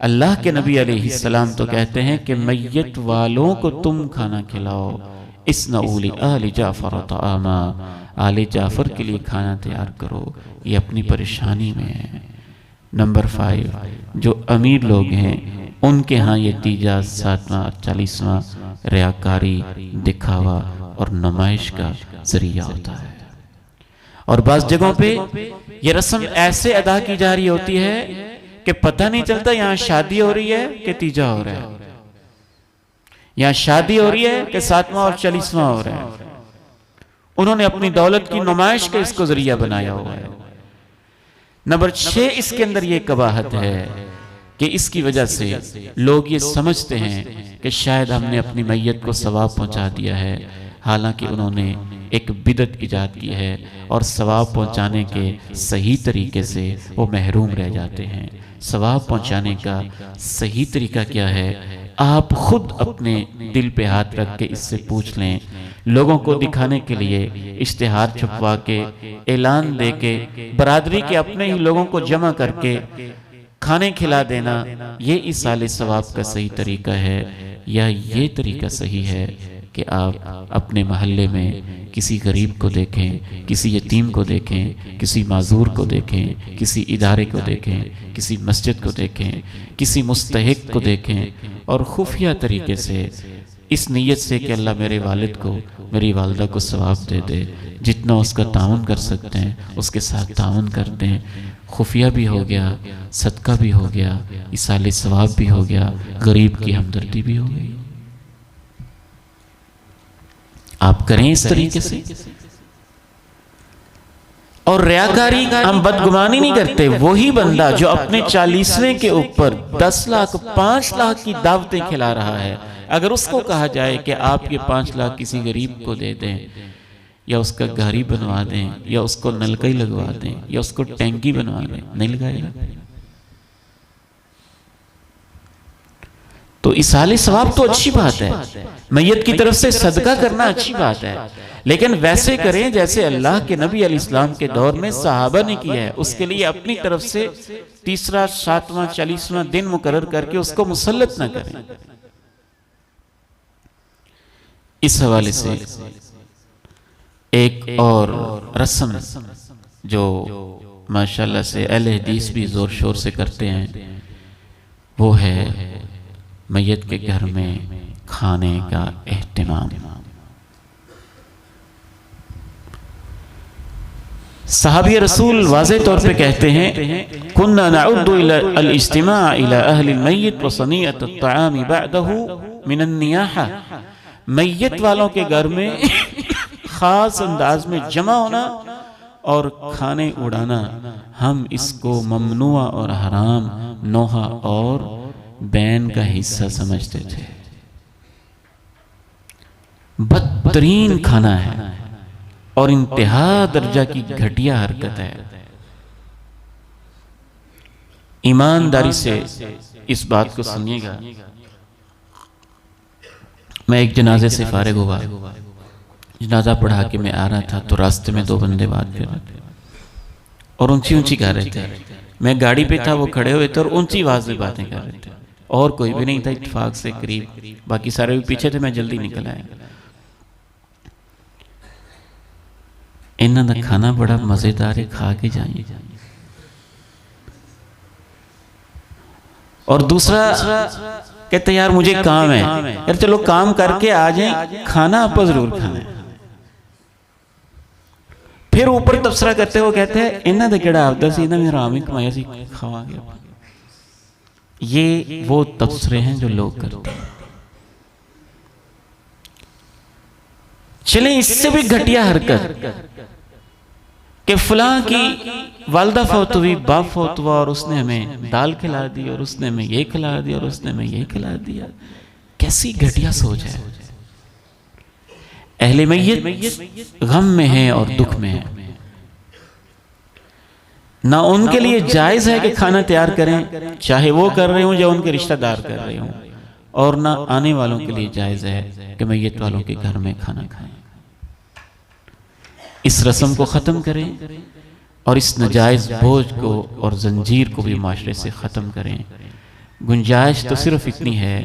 अल्लाह के नबी अलैहिस्सलाम तो कहते हैं कि मैयत वालों को तुम खाना खिलाओ, इस्नऊली आले जाफर तआमा, आले जाफर के लिए खाना तैयार करो, ये अपनी परेशानी में है। नंबर 5, जो अमीर लोग हैं उनके यहाँ ये 3, 7वां, 40वां रियाकारी, दिखावा और नुमाइश का जरिया होता है। और बाज़ जगहों पे ये रस्म ऐसे अदा की जा रही होती है कि पता नहीं चलता यहाँ शादी हो रही है कि 3 हो रहा है, यहाँ शादी हो रही है कि 7वां और 40वां हो रहा है। उन्होंने अपनी दौलत की नुमाइश का इसको जरिया बनाया हुआ है। नंबर 6, इसके अंदर ये कबाहत है कि इसकी वजह से लोग ये समझते हैं कि शायद हमने अपनी मैयत को सवाब पहुंचा दिया है, हालांकि उन्होंने एक बिदत इजाद की है और सवाब पहुंचाने के सही तरीके से वो महरूम रह जाते हैं। सवाब पहुंचाने का सही तरीका क्या है, आप खुद अपने दिल पे हाथ रख के इससे पूछ लें। लोगों को दिखाने के लिए इश्तिहार छपवा के, ऐलान दे के, बरादरी के अपने ही लोगों को जमा करके खाने खिला देना, ये इसाले सवाब का सही तरीका है या ये तरीका सही है कि आप अपने मोहल्ले में किसी गरीब को देखें, किसी यतीम को देखें, किसी माजूर को देखें, किसी इदारे को देखें, किसी मस्जिद को देखें, किसी मुस्तहिक को देखें और खुफिया तरीके से इस नीयत से कि अल्लाह मेरे वालिद को, मेरी वालदा को सवाब दे दे, जितना उसका ताउन कर सकते हैं उसके साथ ताउन करते हैं। खुफिया भी हो गया, सदका भी हो गया, इसाले सवाब भी हो गया, गरीब की हमदर्दी भी हो गई। आप करें इस तरीके से। और रियाकारी, हम बदगुमानी नहीं करते। वही बंदा जो अपने 40वें के ऊपर 10 लाख 5 लाख की दावतें खिला रहा है, अगर उसको कहा जाए कि आप ये 5 लाख किसी गरीब को दे दें, या उसका गाड़ी बनवा दें, या उसको नलका ही लगवा दें, या उसको टैंकी बनवा दें, नहीं लगाएगा। तो इसाले सवाब तो अच्छी बात है, मैयत की तरफ से सदका करना अच्छी बात है, लेकिन वैसे करें जैसे अल्लाह के नबी अलैहिस्सलाम के दौर में सहाबा ने किया है। उसके लिए अपनी तरफ से 3रा, 7वां, 40वां दिन मुकर्रर करके उसको मुसल्लत ना करें। इस हवाले से एक और रस्म जो माशाल्लाह से अहले हदीस भी जोर शोर से करते हैं, वो है मैयत के घर में खाने का एहतिमाम। सहाबी रसूल वाज़े तौर पे कहते हैं, कुन्ना नउद्दु अल इज्तिमा इला अहल अल मय्यत व सनीअत अत तआम बअदहु मिन अन नियाहा। मैयत वालों के घर में खास अंदाज में जमा होना और खाने उड़ाना, हम इसको ममनुआ और हराम, नोहा और बैन का हिस्सा समझते थे। बदतरीन खाना है और इंतहा दर्जा की घटिया हरकत है। ईमानदारी से इस बात को सुनिएगा। मैं एक जनाजे से फारिग हुआ, जनाजा पढ़ा के मैं आ रहा था तो रास्ते में 2 बंदे बात कर रहे थे और ऊंची ऊंची गा रहे थे। मैं गाड़ी पे था, वो खड़े हुए थे और ऊंची आवाज में बातें कर रहे थे, और कोई भी नहीं था इत्तेफाक से करीब, बाकी सारे भी पीछे थे। मैं जल्दी निकल आया। इन्हों का खाना बड़ा मजेदार है, खा के जाइए। और दूसरा कहते यार मुझे काम है, यार चलो काम करके आ जाए, खाना आप जरूर खाना है। फिर ऊपर तबसरा करते हो, कहते हैं इन्हों का केड़ा आपदा सी, इन्होंने हराम ही कमाया सी, खावांगे। ये वो तबसरे हैं जो लोग करते हैं। चले इससे भी घटिया हरकत कि फलां की वालदा फौत हुई, बाप फौत हुआ, और उसने हमें दाल खिला दी, और उसने हमें ये खिला दिया, और उसने हमें ये खिला दिया। कैसी घटिया सोच है। अहले मैयत गम में है और दुख में है। ना उनके लिए जायज है कि खाना तैयार करें, चाहे वो कर रहे हो या उनके रिश्तेदार कर रहे हो, और ना आने वालों के लिए जायज है कि मैयत वालों के घर में खाना खाएं। इस रस्म को ख़त्म करें और इस नाजायज़ बोझ को और जंजीर को भी माशरे से ख़त्म करें। गुंजाइश तो सिर्फ इतनी है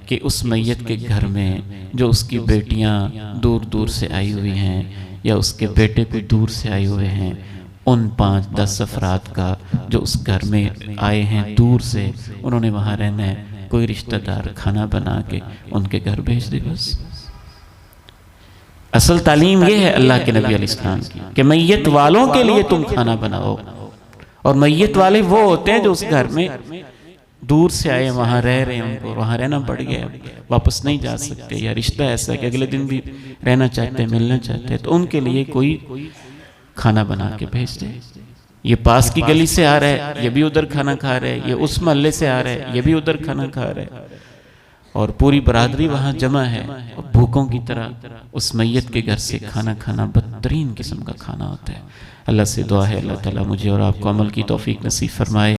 कि उस मैयत के घर में जो उसकी बेटियां दूर दूर से आई हुई हैं या उसके बेटे को दूर से आए हुए हैं, उन 5-10 अफराद का जो उस घर में आए हैं दूर से, उन्होंने वहाँ रहना है। कोई रिश्तेदार खाना बना के उनके घर भेज दे बस। असल तालीम यह है अल्लाह के नबी अलैहिस्सलाम की कि मैयत वालों के लिए तुम खाना बनाओ। और मैयत वाले वो होते हैं जो उस घर में दूर से आए, वहाँ रह रहे हैं, उनको वहाँ रहना पड़ गया, वापस नहीं जा सकते, या रिश्ता ऐसा है कि अगले दिन भी रहना चाहते हैं, मिलना चाहते हैं, तो उनके लिए कोई खाना बना के भेज दे। ये पास की गली से आ रहा है, ये भी उधर खाना खा रहे हैं, ये उस मोहल्ले से आ रहा है, ये भी उधर खाना खा रहे हैं, और पूरी बरादरी वहाँ जमा है, और भूखों की तरह उस मैयत के घर से खाना खाना बदतरीन किस्म का खाना होता है। अल्लाह से दुआ है अल्लाह ताला मुझे और आपको अमल की तौफीक नसीब फरमाए।